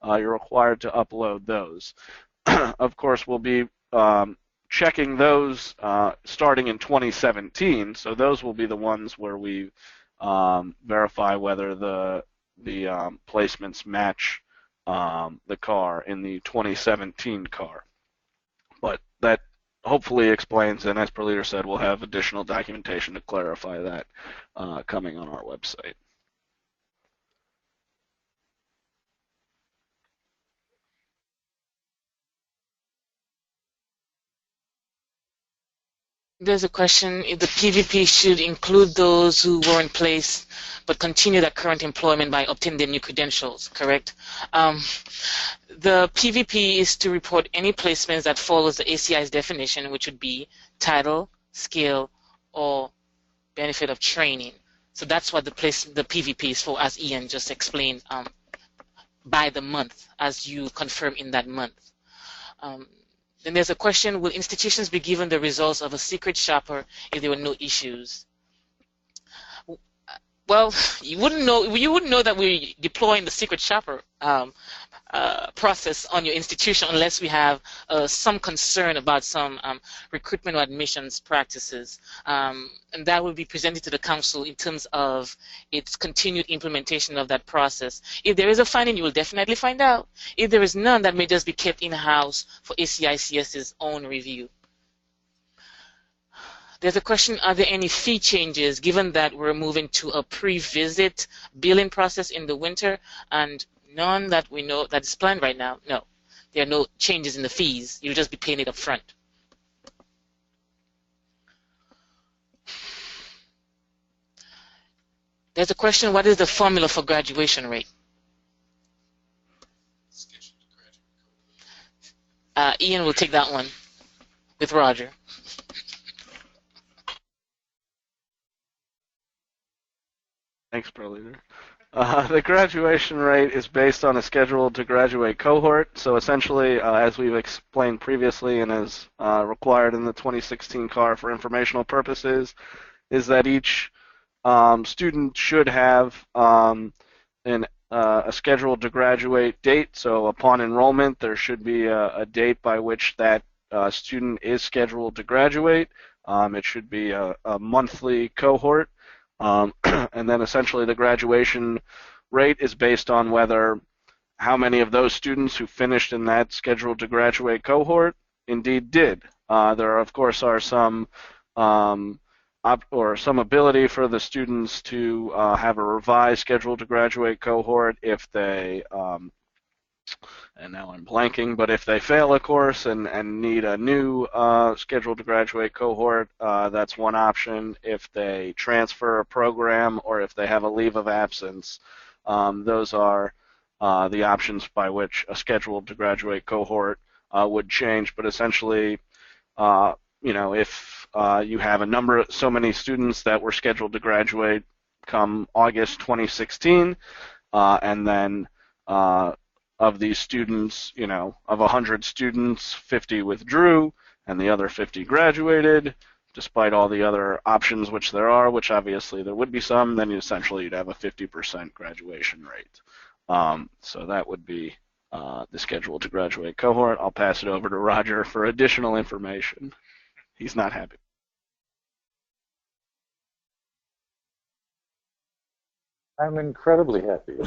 you're required to upload those. Of course, we'll be checking those starting in 2017. So those will be the ones where we verify whether the placements match the car in the 2017 car. But that hopefully explains, and as per leader said, we'll have additional documentation to clarify that coming on our website. There's a question if the PVP should include those who were in place but continue their current employment by obtaining their new credentials, correct? The PVP is to report any placements that follows the ACI's definition, which would be title, skill, or benefit of training. So that's what the PVP is for, as Ian just explained, by the month, as you confirm in that month. Then there's a question, will institutions be given the results of a secret shopper if there were no issues? Well, you wouldn't know that we're deploying the secret shopper process on your institution unless we have some concern about some recruitment or admissions practices. And that will be presented to the council in terms of its continued implementation of that process. If there is a finding, you will definitely find out. If there is none, that may just be kept in-house for ACICS's own review. There's a question, are there any fee changes given that we're moving to a pre-visit billing process in the winter? And none that we know that is planned right now. No, there are no changes in the fees. You'll just be paying it up front. There's a question, what is the formula for graduation rate? Ian will take that one with Roger. Thanks, Per Leader. The graduation rate is based on a scheduled to graduate cohort. So essentially, as we've explained previously and as required in the 2016 CAR for informational purposes, is that each student should have a scheduled to graduate date. So upon enrollment, there should be a date by which that student is scheduled to graduate. It should be a monthly cohort. And then essentially the graduation rate is based on how many of those students who finished in that scheduled to graduate cohort indeed did. There, of course, are some ability for the students to have a revised scheduled to graduate cohort if they and now I'm blanking, but if they fail a course and need a new scheduled to graduate cohort, that's one option. If they transfer a program or if they have a leave of absence, those are the options by which a scheduled to graduate cohort would change. But essentially, if you have so many students that were scheduled to graduate come August 2016, and then of these students, of 100 students, 50 withdrew, and the other 50 graduated, despite all the other options which there are, which obviously there would be some, then essentially you'd have a 50% graduation rate. So that would be the scheduled to graduate cohort. I'll pass it over to Roger for additional information. He's not happy. I'm incredibly happy.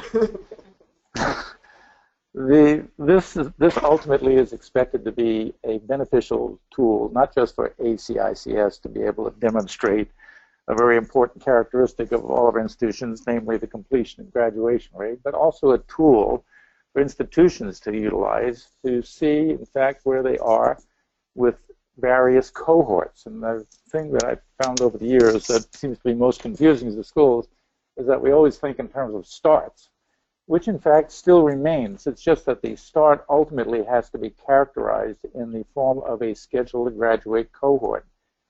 This ultimately is expected to be a beneficial tool, not just for ACICS to be able to demonstrate a very important characteristic of all of our institutions, namely the completion and graduation rate, but also a tool for institutions to utilize to see, in fact, where they are with various cohorts. And the thing that I've found over the years that seems to be most confusing to the schools is that we always think in terms of starts, which in fact still remains. It's just that the start ultimately has to be characterized in the form of a scheduled to graduate cohort.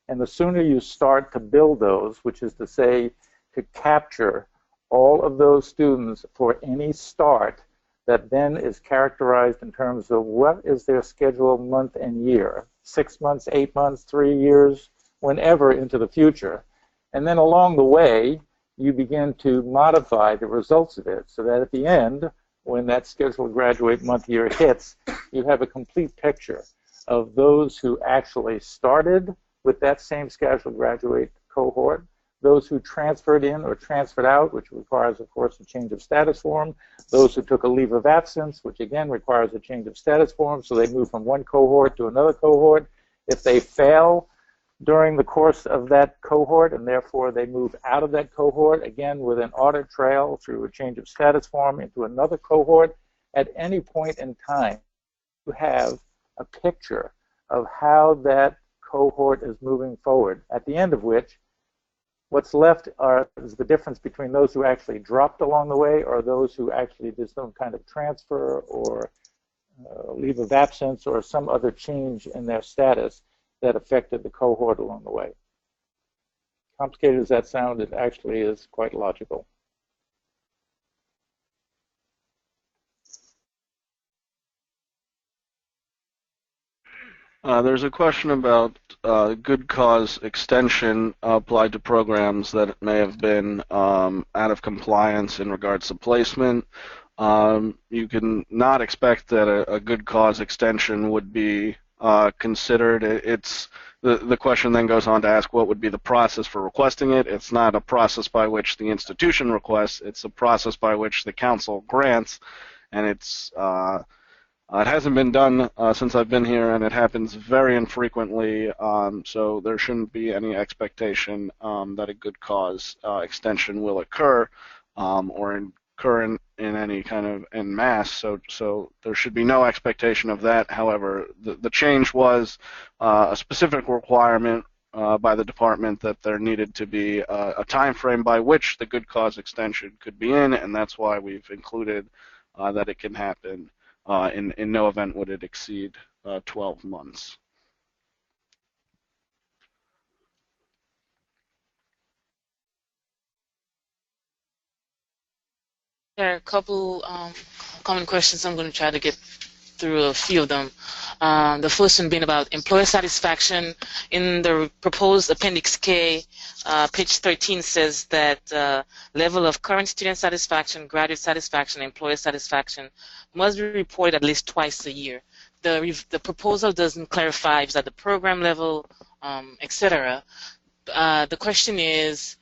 And the sooner you start to build those, which is to say to capture all of those students for any start that then is characterized in terms of what is their scheduled month and year, 6 months, 8 months, 3 years, whenever into the future. And then along the way, you begin to modify the results of it so that at the end, when that scheduled graduate month year hits, you have a complete picture of those who actually started with that same scheduled graduate cohort, those who transferred in or transferred out, which requires, of course, a change of status form, those who took a leave of absence, which again requires a change of status form, so they move from one cohort to another cohort. If they fail during the course of that cohort and therefore they move out of that cohort, again with an audit trail through a change of status form into another cohort, at any point in time, you have a picture of how that cohort is moving forward, at the end of which what's left is the difference between those who actually dropped along the way or those who actually did some kind of transfer or leave of absence or some other change in their status that affected the cohort along the way. Complicated as that sounds, it actually is quite logical. There's a question about good cause extension applied to programs that may have been out of compliance in regards to placement. You can not expect that a good cause extension would be considered. The question then goes on to ask what would be the process for requesting it. It's not a process by which the institution requests. It's a process by which the council grants, and it hasn't been done since I've been here, and it happens very infrequently, so there shouldn't be any expectation that a good cause extension will occur or occur in any kind of en masse, so there should be no expectation of that. However, the change was a specific requirement by the department that there needed to be a time frame by which the good cause extension could be in, and that's why we've included that it can happen. In no event would it exceed 12 months. There are a couple common questions. I'm going to try to get through a few of them. The first one being about employer satisfaction. In the proposed Appendix K, page 13 says that level of current student satisfaction, graduate satisfaction, employer satisfaction must be reported at least twice a year. The proposal doesn't clarify if it's at the program level, etc. The question is,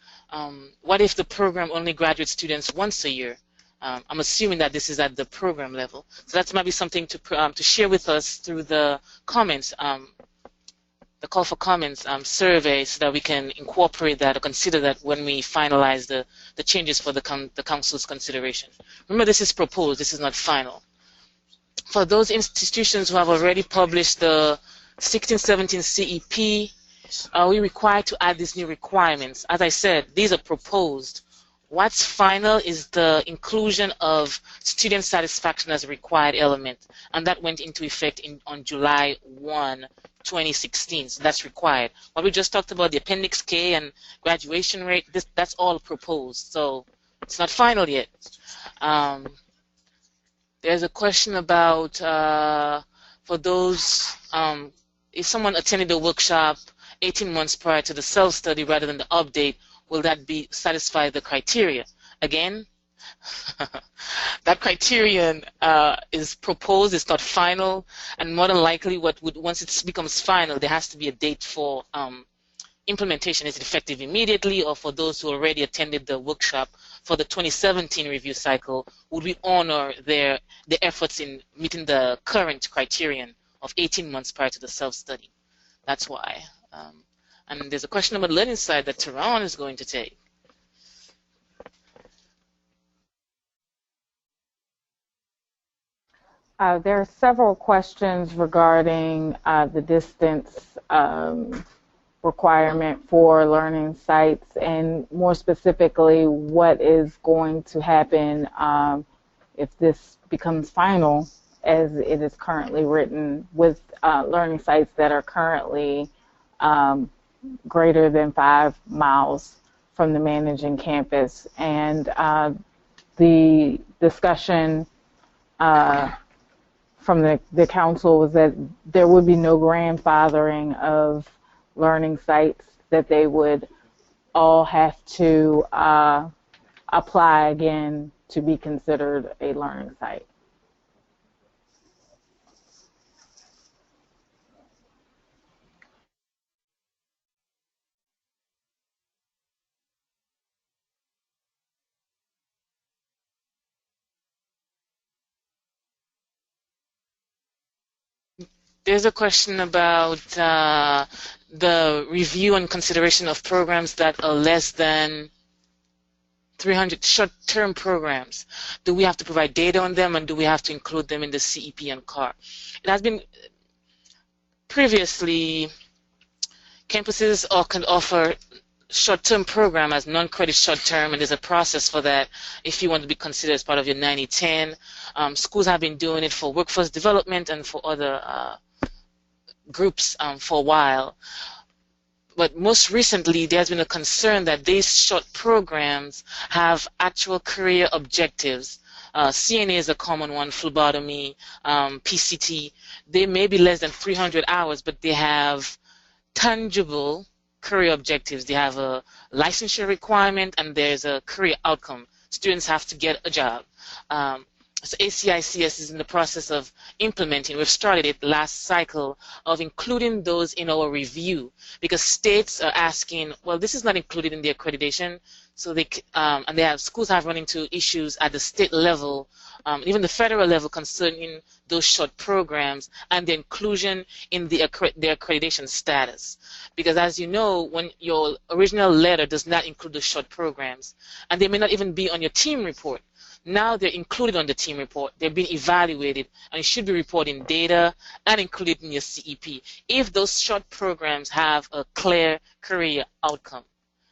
what if the program only graduates students once a year? I'm assuming that this is at the program level. So that might be something to share with us through the comments, the call for comments survey, so that we can incorporate that or consider that when we finalize the changes for the council's consideration. Remember, this is proposed, this is not final. For those institutions who have already published the 16-17 CEP, are we required to add these new requirements? As I said, these are proposed. What's final is the inclusion of student satisfaction as a required element, and that went into effect on July 1, 2016. So that's required. What we just talked about, the Appendix K and graduation rate, that's all proposed. So it's not final yet. There's a question about for those, if someone attended the workshop 18 months prior to the self-study rather than the update, will that be satisfy the criteria? Again, that criterion is proposed, it's not final, and more than likely once it becomes final, there has to be a date for implementation. Is it effective immediately, or for those who already attended the workshop for the 2017 review cycle, would we honor the efforts in meeting the current criterion of 18 months prior to the self-study? That's why. And there's a question about learning side that Tehran is going to take. There are several questions regarding the distance requirement for learning sites, and more specifically, what is going to happen if this becomes final as it is currently written with learning sites that are currently greater than 5 miles from the managing campus. And the discussion from the council was that there would be no grandfathering of learning sites, that they would all have to apply again to be considered a learning site. There's a question about the review and consideration of programs that are less than 300 short-term programs. Do we have to provide data on them, and do we have to include them in the CEP and CAR? It has been previously, campuses can offer short-term program as non-credit short-term, and there's a process for that if you want to be considered as part of your 90-10. Schools have been doing it for workforce development and for other groups for a while. But most recently, there's been a concern that these short programs have actual career objectives. CNA is a common one, phlebotomy, PCT. They may be less than 300 hours, but they have tangible career objectives. They have a licensure requirement, and there's a career outcome. Students have to get a job. So ACICS is in the process of implementing. We've started it last cycle of including those in our review, because states are asking, well, this is not included in the accreditation, so they and they have schools have run into issues at the state level, even the federal level, concerning those short programs and the inclusion in the accreditation status. Because as you know, when your original letter does not include the short programs, and they may not even be on your team report. Now they're included on the team report. They're being evaluated, and you should be reporting data and included in your CEP if those short programs have a clear career outcome.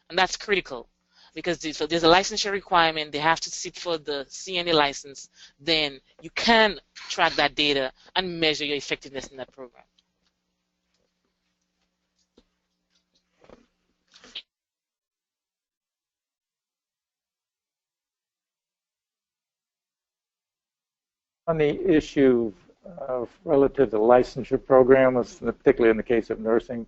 And that's critical, because there's a licensure requirement. They have to sit for the CNA license. Then you can track that data and measure your effectiveness in that program. On the issue relative to the licensure program, particularly in the case of nursing,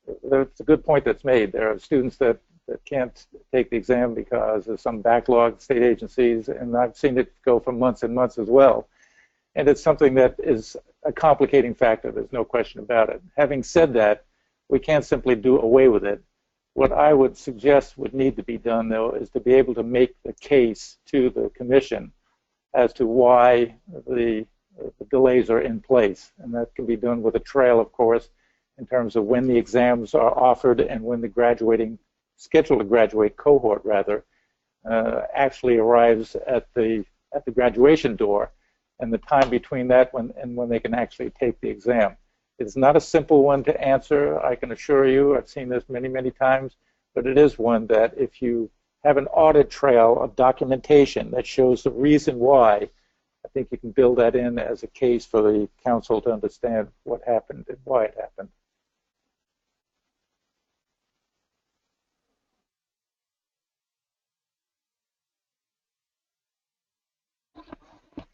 it's a good point that's made. There are students that can't take the exam because of some backlog, state agencies, and I've seen it go for months and months as well. And it's something that is a complicating factor. There's no question about it. Having said that, we can't simply do away with it. What I would suggest would need to be done, though, is to be able to make the case to the commission as to why the delays are in place. And that can be done with a trail, of course, in terms of when the exams are offered and when the scheduled to graduate cohort, rather, actually arrives at the graduation door, and the time between that and when they can actually take the exam. It's not a simple one to answer, I can assure you. I've seen this many, many times, but it is one that if you have an audit trail of documentation that shows the reason why, I think you can build that in as a case for the council to understand what happened and why it happened.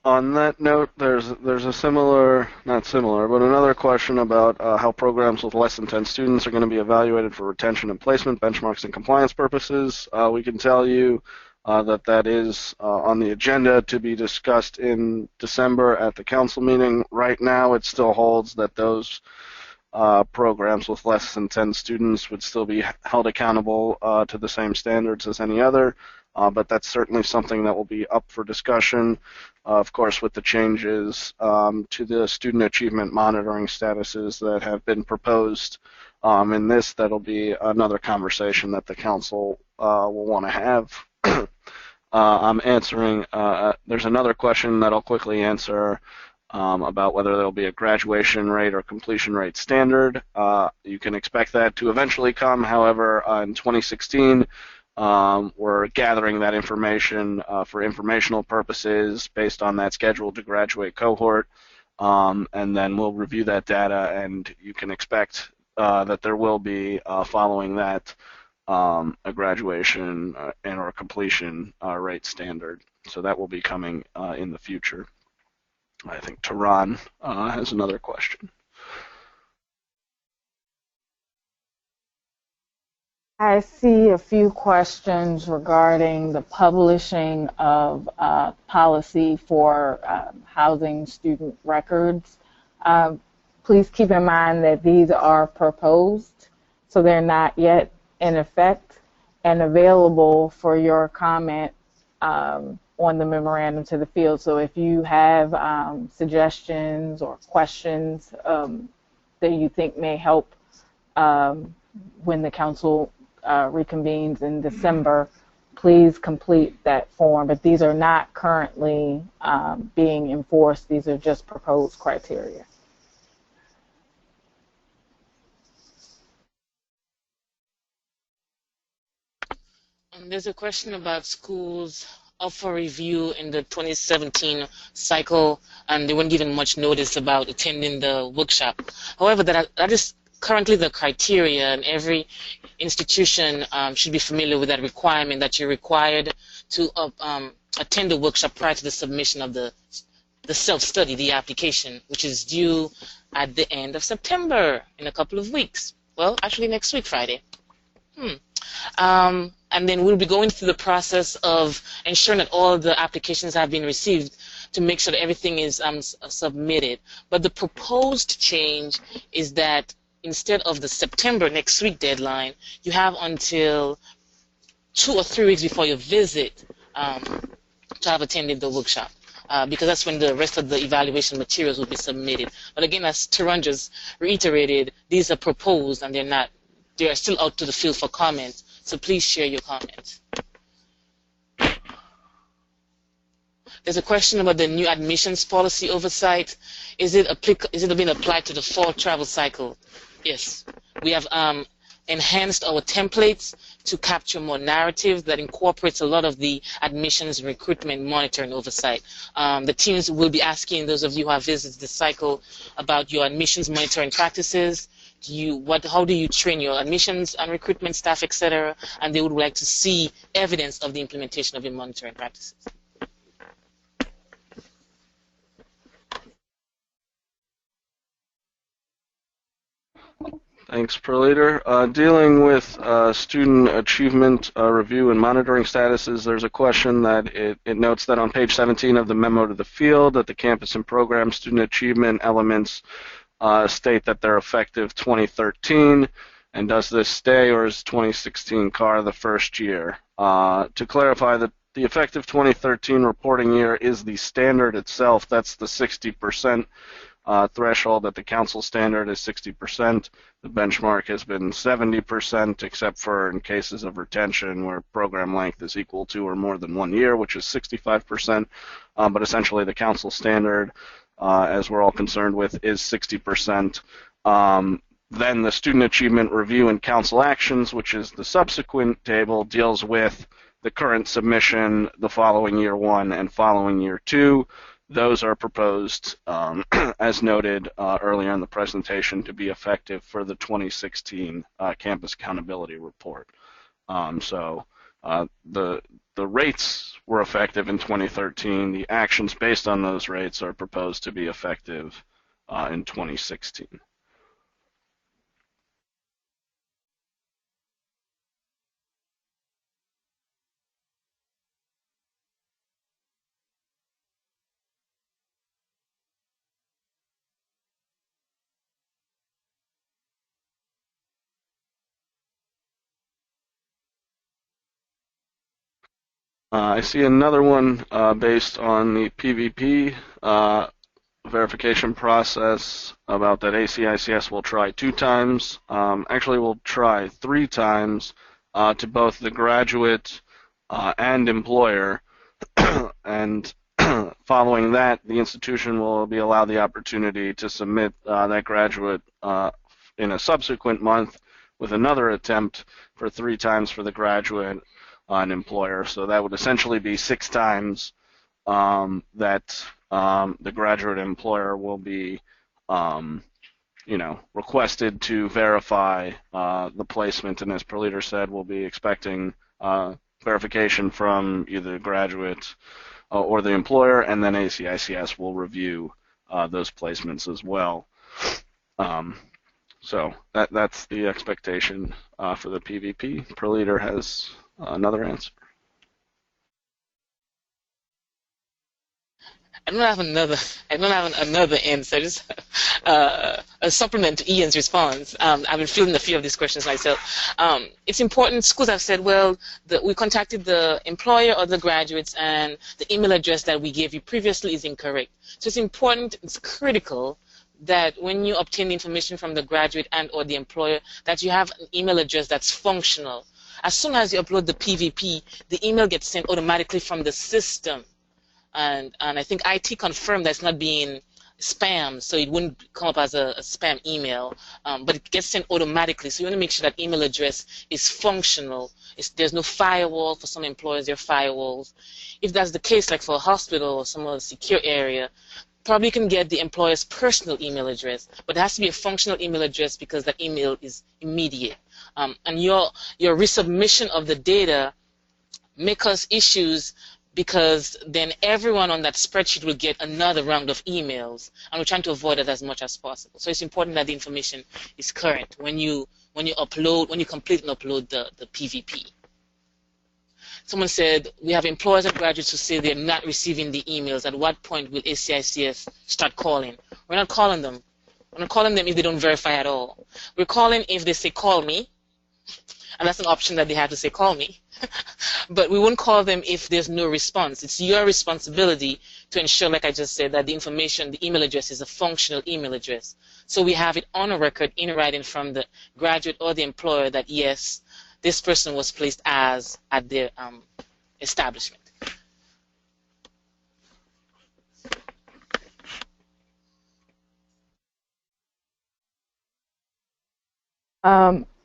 On that note, there's a similar, not similar, but another question about how programs with less than 10 students are going to be evaluated for retention and placement, benchmarks, and compliance purposes. We can tell you that is on the agenda to be discussed in December at the council meeting. Right now, it still holds that those programs with less than 10 students would still be held accountable to the same standards as any other. But that's certainly something that will be up for discussion, of course, with the changes to the student achievement monitoring statuses that have been proposed in this. That'll be another conversation that the council will want to have. I'm answering, there's another question that I'll quickly answer about whether there'll be a graduation rate or completion rate standard. You can expect that to eventually come. However, in 2016, we're gathering that information for informational purposes based on that scheduled to graduate cohort, and then we'll review that data, and you can expect that there will be, following that, a graduation and or completion rate standard. So that will be coming in the future. I think Tehran has another question. I see a few questions regarding the publishing of policy for housing student records. Please keep in mind that these are proposed, so they're not yet in effect and available for your comment on on the memorandum to the field. So if you have suggestions or questions that you think may help when the council reconvenes in December, please complete that form. But these are not currently being enforced. These are just proposed criteria. There's a question about schools up for review in the 2017 cycle, and they weren't given much notice about attending the workshop. However, that is currently the criteria, and every institution should be familiar with that requirement, that you're required to attend the workshop prior to the submission of the self-study, the application, which is due at the end of September, in a couple of weeks. Well, actually next week, Friday. And then we'll be going through the process of ensuring that all the applications have been received to make sure that everything is submitted. But the proposed change is that instead of the September next week deadline, you have until 2 or 3 weeks before your visit to have attended the workshop. Because that's when the rest of the evaluation materials will be submitted. But again, as Taran just reiterated, these are proposed and they are still out to the field for comment. So please share your comments. There's a question about the new admissions policy oversight. Is it being applied to the fall travel cycle? Yes. We have enhanced our templates to capture more narratives that incorporates a lot of the admissions, recruitment, monitoring oversight. The teams will be asking those of you who have visited this cycle about your admissions monitoring practices. How do you train your admissions and recruitment staff, etc.? And they would like to see evidence of the implementation of your monitoring practices. Thanks, Per Leader. Dealing with student achievement review and monitoring statuses, there's a question that it notes that on page 17 of the memo to the field that the campus and program student achievement elements state that they're effective 2013, and does this stay, or is 2016 CAR the first year? To clarify, that the effective 2013 reporting year is the standard itself. That's the 60% threshold. That the council standard is 60%. The benchmark has been 70%, except for in cases of retention where program length is equal to or more than 1 year, which is 65%. But essentially the council standard, as we're all concerned with, is 60%. Then the student achievement review and council actions, which is the subsequent table, deals with the current submission, the following year 1 and following year 2. Those are proposed, as noted earlier in the presentation, to be effective for the 2016 Campus Accountability Report. So the rates were effective in 2013. The actions based on those rates are proposed to be effective in 2016. I see another one based on the PVP verification process about that ACICS will try 2 times. Actually, we'll try 3 times to both the graduate and employer. And following that, the institution will be allowed the opportunity to submit that graduate in a subsequent month with another attempt for 3 times for the graduate an employer. So that would essentially be 6 times that the graduate employer will be, requested to verify the placement. And as Per Leader said, we'll be expecting verification from either the graduate or the employer, and then ACICS will review those placements as well. So that's the expectation for the PVP. Per Leader has another answer. I don't have another answer. a supplement to Ian's response. I've been feeling a few of these questions myself. It's important. Schools have said, well, we contacted the employer or the graduates, and the email address that we gave you previously is incorrect. So it's important, it's critical that when you obtain the information from the graduate and or the employer, that you have an email address that's functional. As soon as you upload the PVP, the email gets sent automatically from the system. And I think IT confirmed that it's not being spam, so it wouldn't come up as a spam email, but it gets sent automatically. So you want to make sure that email address is functional. There's no firewall. For some employers, there are firewalls. If that's the case, like for a hospital or some other secure area, probably you can get the employer's personal email address, but it has to be a functional email address because that email is immediate. And your resubmission of the data may cause issues, because then everyone on that spreadsheet will get another round of emails, and we're trying to avoid it as much as possible. So it's important that the information is current when you complete and upload the PVP. Someone said, we have employers and graduates who say they're not receiving the emails. At what point will ACICS start calling? We're not calling them. We're not calling them if they don't verify at all. We're calling if they say, call me. And that's an option that they have to say, call me. But we won't call them if there's no response. It's your responsibility to ensure, like I just said, that the information, the email address is a functional email address. So we have it on a record in writing from the graduate or the employer that, yes, this person was placed as at their establishment.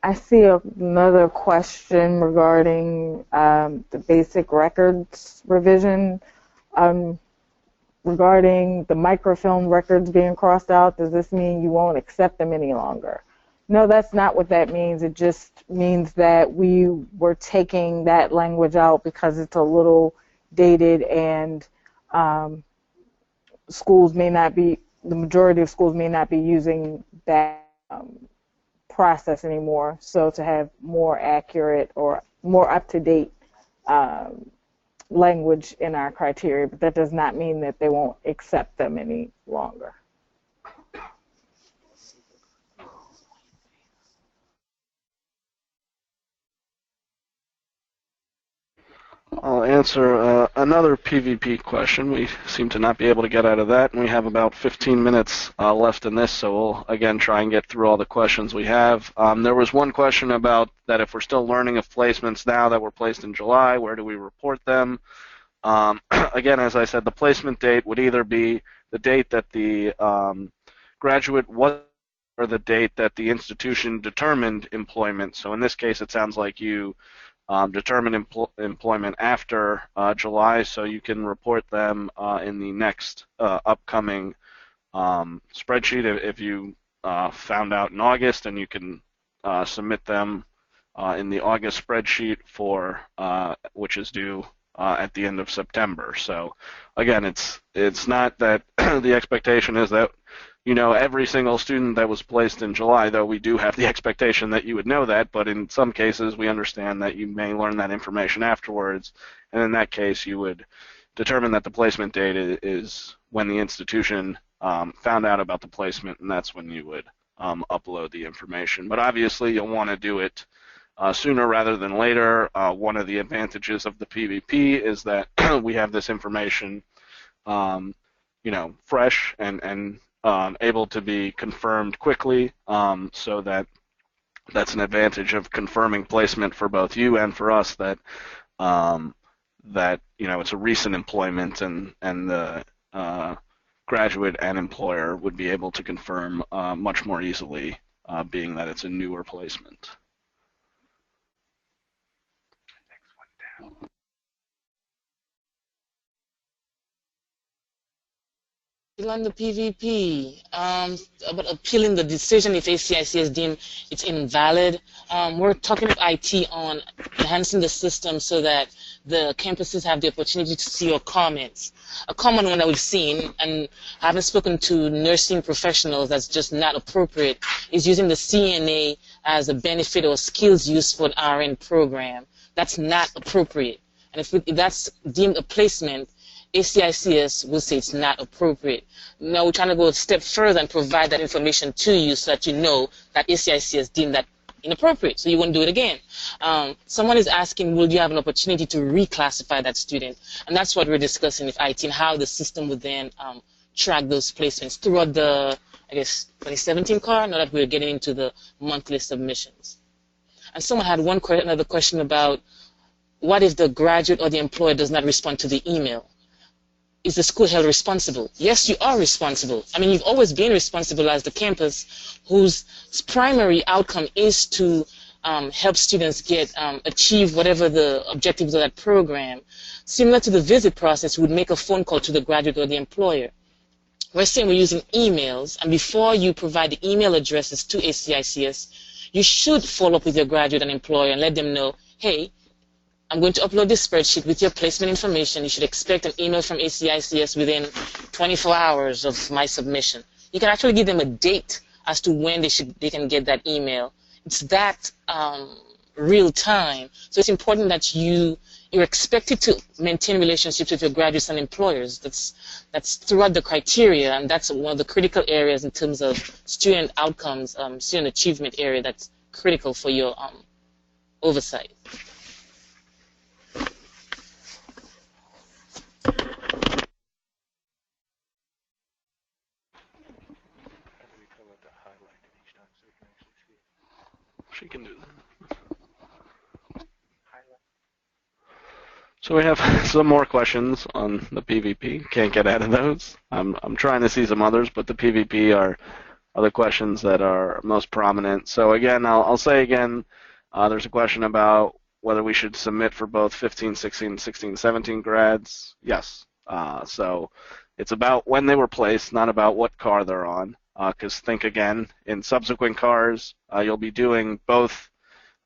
I see another question regarding the basic records revision. Regarding the microfilm records being crossed out, does this mean you won't accept them any longer? No, that's not what that means. It just means that we were taking that language out because it's a little dated, and schools may not be, the majority of schools may not be using that process anymore. So to have more accurate or more up-to-date language in our criteria, but that does not mean that they won't accept them any longer. I'll answer another PVP question. We seem to not be able to get out of that, and we have about 15 minutes left in this, so we'll, again, try and get through all the questions we have. There was one question about that if we're still learning of placements now that were placed in July, where do we report them? Again, as I said, the placement date would either be the date that the graduate was or the date that the institution determined employment. So in this case, it sounds like you determine employment after July, so you can report them in the next upcoming spreadsheet if you found out in August, and you can submit them in the August spreadsheet for which is due at the end of September. So again, it's not that the expectation is that every single student that was placed in July, though we do have the expectation that you would know that, but in some cases we understand that you may learn that information afterwards, and in that case you would determine that the placement date is when the institution found out about the placement, and that's when you would upload the information. But obviously you'll want to do it sooner rather than later. One of the advantages of the PVP is that we have this information fresh and able to be confirmed quickly, so that's an advantage of confirming placement for both you and for us, that it's a recent employment, and the graduate and employer would be able to confirm much more easily, being that it's a newer placement. On the PVP, about appealing the decision if ACICS deemed it's invalid, we're talking with IT on enhancing the system so that the campuses have the opportunity to see your comments. A common one that we've seen, and I haven't spoken to nursing professionals, that's just not appropriate, is using the CNA as a benefit or skills used for an RN program. That's not appropriate. And if that's deemed a placement, ACICS will say it's not appropriate. Now we're trying to go a step further and provide that information to you so that you know that ACICS deemed that inappropriate, so you won't do it again. Someone is asking, will you have an opportunity to reclassify that student? And that's what we're discussing with IT and how the system would then track those placements throughout the, I guess, 2017 car, now that we're getting into the monthly submissions. And someone had another question about what if the graduate or the employer does not respond to the email? Is the school held responsible? Yes, you are responsible. I mean, you've always been responsible as the campus whose primary outcome is to help students achieve whatever the objectives of that program. Similar to the visit process, we would make a phone call to the graduate or the employer. We're saying we're using emails, and before you provide the email addresses to ACICS, you should follow up with your graduate and employer and let them know, hey, I'm going to upload this spreadsheet with your placement information. You should expect an email from ACICS within 24 hours of my submission. You can actually give them a date as to when they can get that email. It's that real time. So it's important that you're expected to maintain relationships with your graduates and employers. That's throughout the criteria, and that's one of the critical areas in terms of student outcomes, student achievement area that's critical for your oversight. She can do that. So we have some more questions on the PVP. Can't get out of those. I'm trying to see some others, but the PVP are the questions that are most prominent. So again, I'll say again, there's a question about whether we should submit for both 15, 16, 16, 17 grads. Yes. So it's about when they were placed, not about what car they're on. Because think again, in subsequent cars, you'll be doing both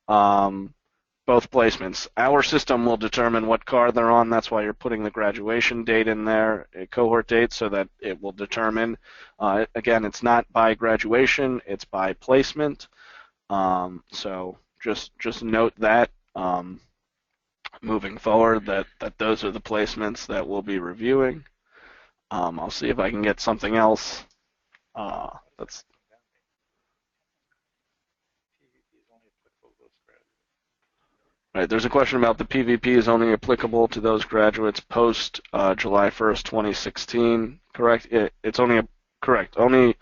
placements. Our system will determine what car they're on. That's why you're putting the graduation date in there, a cohort date, so that it will determine. Again, it's not by graduation; it's by placement. So just note that moving forward, that those are the placements that we'll be reviewing. I'll see if I can get something else. That's right. There's a question about the PVP is only applicable to those graduates post July 1st, 2016. Correct? It's only correct. Only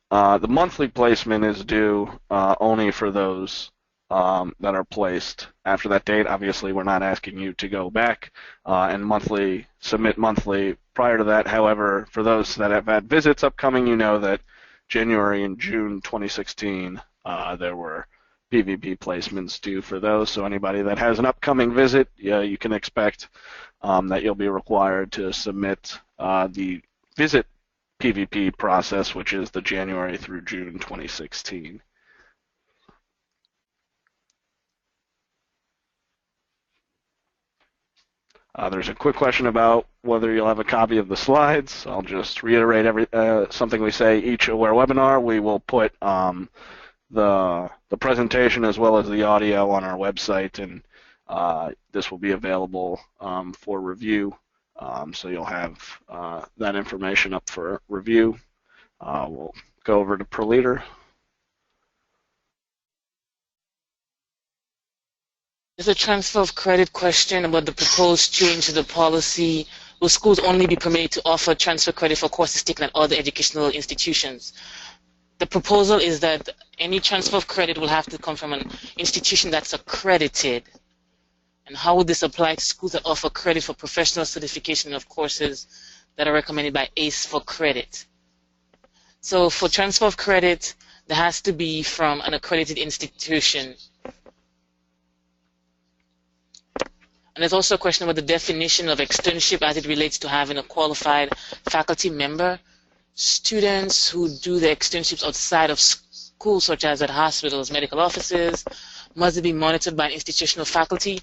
the monthly placement is due only for those that are placed after that date. Obviously, we're not asking you to go back and submit monthly prior to that. However, for those that have had visits upcoming, you know that January and June 2016, there were PVP placements due for those. So anybody that has an upcoming visit, you can expect that you'll be required to submit the visit PVP process, which is the January through June 2016. There's a quick question about whether you'll have a copy of the slides. I'll just reiterate something we say each AWARE webinar. We will put the presentation as well as the audio on our website, and this will be available for review. So you'll have that information up for review. We'll go over to ProLeader. There's a transfer of credit question about the proposed change to the policy. Will schools only be permitted to offer transfer credit for courses taken at other educational institutions? The proposal is that any transfer of credit will have to come from an institution that's accredited. And how would this apply to schools that offer credit for professional certification of courses that are recommended by ACE for credit? So for transfer of credit, there has to be from an accredited institution. And there's also a question about the definition of externship as it relates to having a qualified faculty member. Students who do the externships outside of school, such as at hospitals, medical offices, must be monitored by an institutional faculty.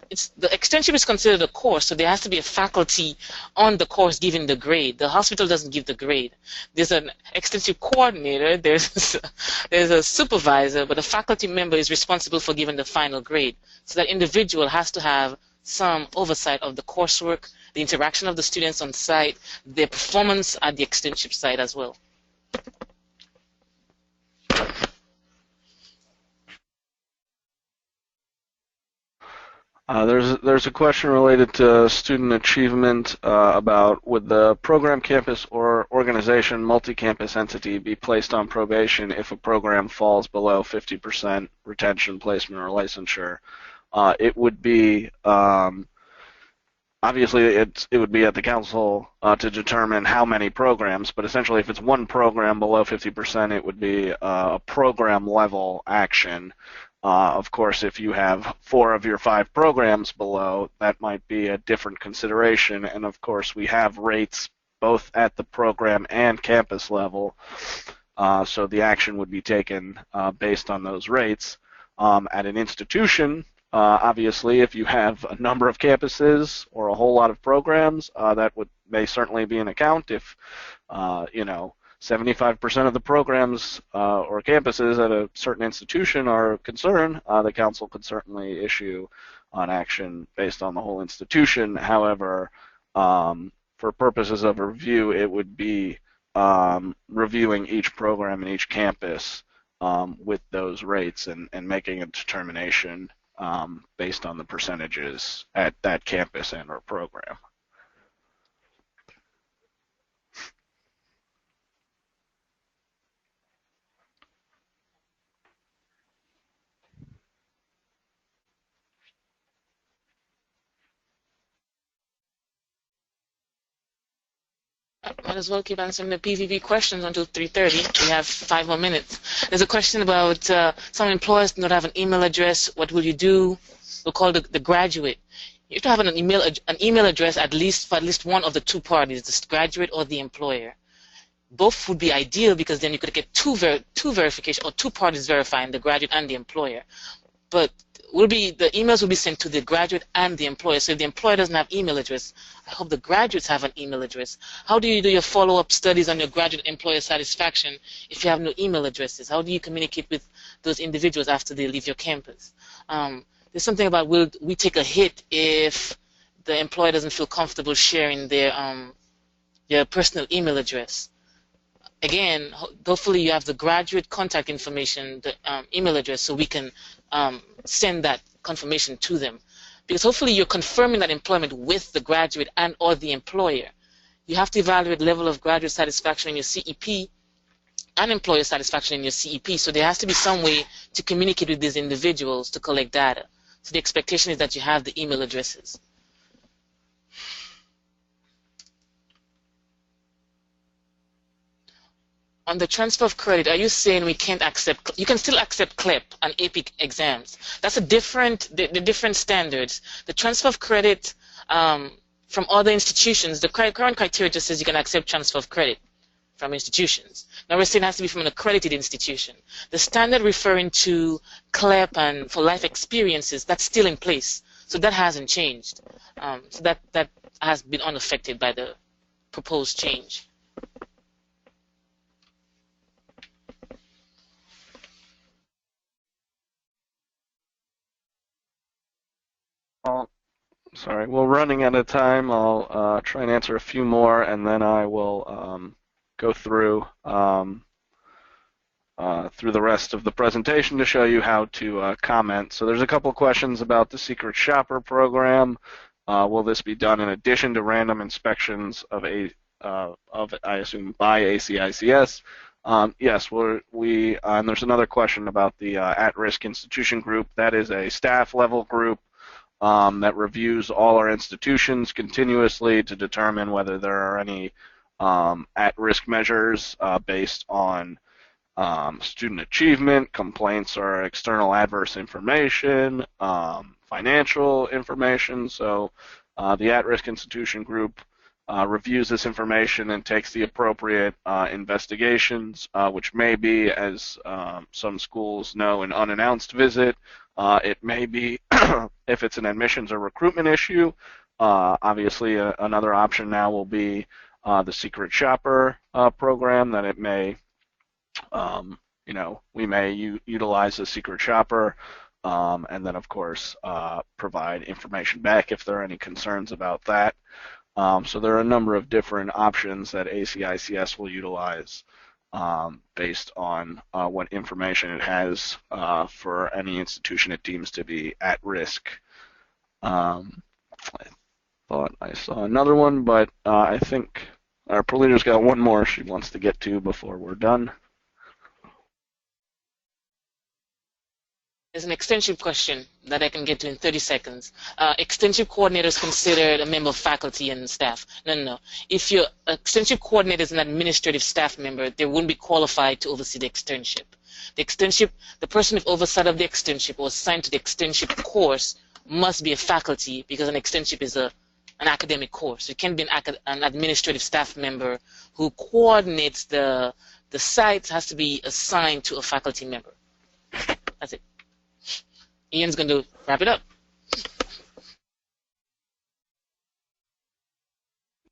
The externship is considered a course, so there has to be a faculty on the course giving the grade. The hospital doesn't give the grade. There's an externship coordinator, there's a supervisor, but a faculty member is responsible for giving the final grade. So that individual has to have some oversight of the coursework the interaction of the students on site, their performance at the externship site as well. There's a question related to student achievement about would the program, campus, or organization multi-campus entity be placed on probation if a program falls below 50% retention, placement, or licensure? It would be obviously it would be at the council to determine how many programs, but essentially if it's one program below 50%, it would be a program level action. Of course, if you have 4 of your 5 programs below, that might be a different consideration. And of course, we have rates both at the program and campus level, so the action would be taken based on those rates. At an institution, obviously, if you have a number of campuses or a whole lot of programs, that may certainly be an account. If 75% of the programs or campuses at a certain institution are concerned, the council could certainly issue an action based on the whole institution. However, for purposes of review, it would be reviewing each program and each campus with those rates and making a determination based on the percentages at that campus and or program. Might as well keep answering the PVV questions until 3:30. We have 5 more minutes. There's a question about some employers do not have an email address. What will you do? We'll call the graduate. You have to have an email address for at least one of the 2 parties, the graduate or the employer. Both would be ideal because then you could get two verification or 2 parties verifying the graduate and the employer. But the emails will be sent to the graduate and the employer. So if the employer doesn't have email address, I hope the graduates have an email address. How do you do your follow-up studies on your graduate employer satisfaction if you have no email addresses? How do you communicate with those individuals after they leave your campus? There's something about will we take a hit if the employer doesn't feel comfortable sharing their personal email address. Again, hopefully you have the graduate contact information, the email address, so we can send that confirmation to them. Because hopefully you're confirming that employment with the graduate and or the employer. You have to evaluate level of graduate satisfaction in your CEP and employer satisfaction in your CEP. So there has to be some way to communicate with these individuals to collect data. So the expectation is that you have the email addresses. On the transfer of credit, are you saying we can't accept? You can still accept CLEP and AP exams. That's the different standards. The transfer of credit from other institutions, the current criteria just says you can accept transfer of credit from institutions. Now we're saying it has to be from an accredited institution. The standard referring to CLEP and for life experiences, that's still in place. So that hasn't changed. So that has been unaffected by the proposed change. Sorry, we're running out of time. I'll try and answer a few more, and then I will go through the rest of the presentation to show you how to comment. So there's a couple questions about the Secret Shopper program. Will this be done in addition to random inspections of I assume by ACICS? Yes, and there's another question about the at-risk institution group. That is a staff level group that reviews all our institutions continuously to determine whether there are any at-risk measures based on student achievement, complaints or external adverse information, financial information. So the at-risk institution group reviews this information and takes the appropriate investigations, which may be, as some schools know, an unannounced visit. It may be, if it's an admissions or recruitment issue, obviously another option now will be the Secret Shopper program, that it may, we may utilize the Secret Shopper and then, of course, provide information back if there are any concerns about that. So there are a number of different options that ACICS will utilize based on what information it has for any institution it deems to be at risk. I thought I saw another one, but I think our leader's got one more she wants to get to before we're done. There's an extensive question that I can get to in 30 seconds. Extensive coordinators considered a member of faculty and staff. No. If your extensive coordinator is an administrative staff member, they wouldn't be qualified to oversee the externship. The person with oversight of the externship or assigned to the externship course must be a faculty, because an externship is an academic course. It can be an administrative staff member who coordinates the sites, has to be assigned to a faculty member. That's it. Ian's going to wrap it up.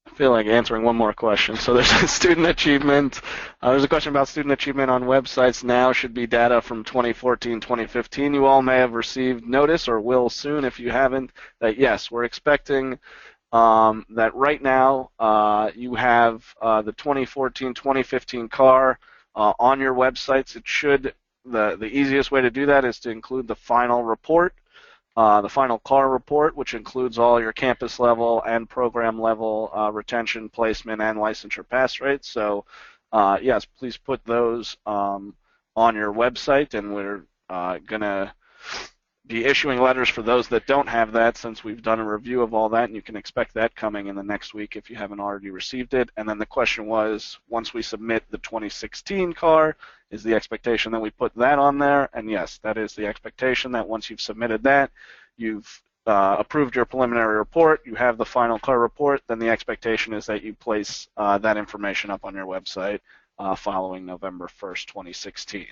I feel like answering one more question. So there's student achievement. There's a question about student achievement on websites now. Should be data from 2014, 2015. You all may have received notice, or will soon if you haven't, that yes, we're expecting that right now you have the 2014, 2015 CAR on your websites. It should. The easiest way to do that is to include the final report, the final CAR report, which includes all your campus level and program level retention, placement, and licensure pass rates. So yes, please put those on your website, and we're going to be issuing letters for those that don't have that, since we've done a review of all that, and you can expect that coming in the next week if you haven't already received it. And then the question was, once we submit the 2016 CAR, is the expectation that we put that on there? And yes, that is the expectation, that once you've submitted that, you've approved your preliminary report, you have the final CAR report, then the expectation is that you place that information up on your website following November 1st, 2016.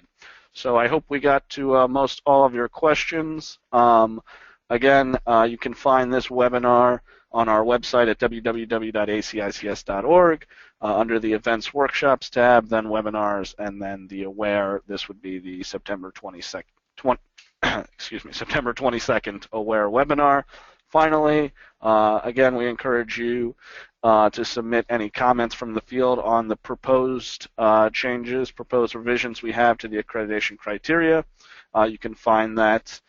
So I hope we got to most all of your questions. Again, you can find this webinar on our website at www.acics.org under the Events Workshops tab, then Webinars, and then the AWARE. This would be the September 22nd AWARE webinar. Finally, again, we encourage you to submit any comments from the field on the proposed changes, proposed revisions we have to the accreditation criteria. You can find that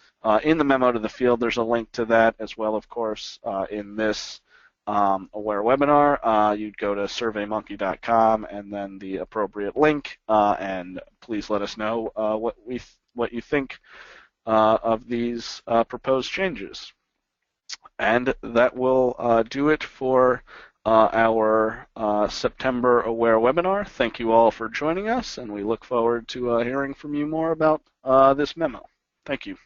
in the memo to the field. There's a link to that as well, of course, in this AWARE webinar. You'd go to surveymonkey.com and then the appropriate link, and please let us know what you think of these proposed changes. And that will do it for our September AWARE webinar. Thank you all for joining us, and we look forward to hearing from you more about this memo. Thank you.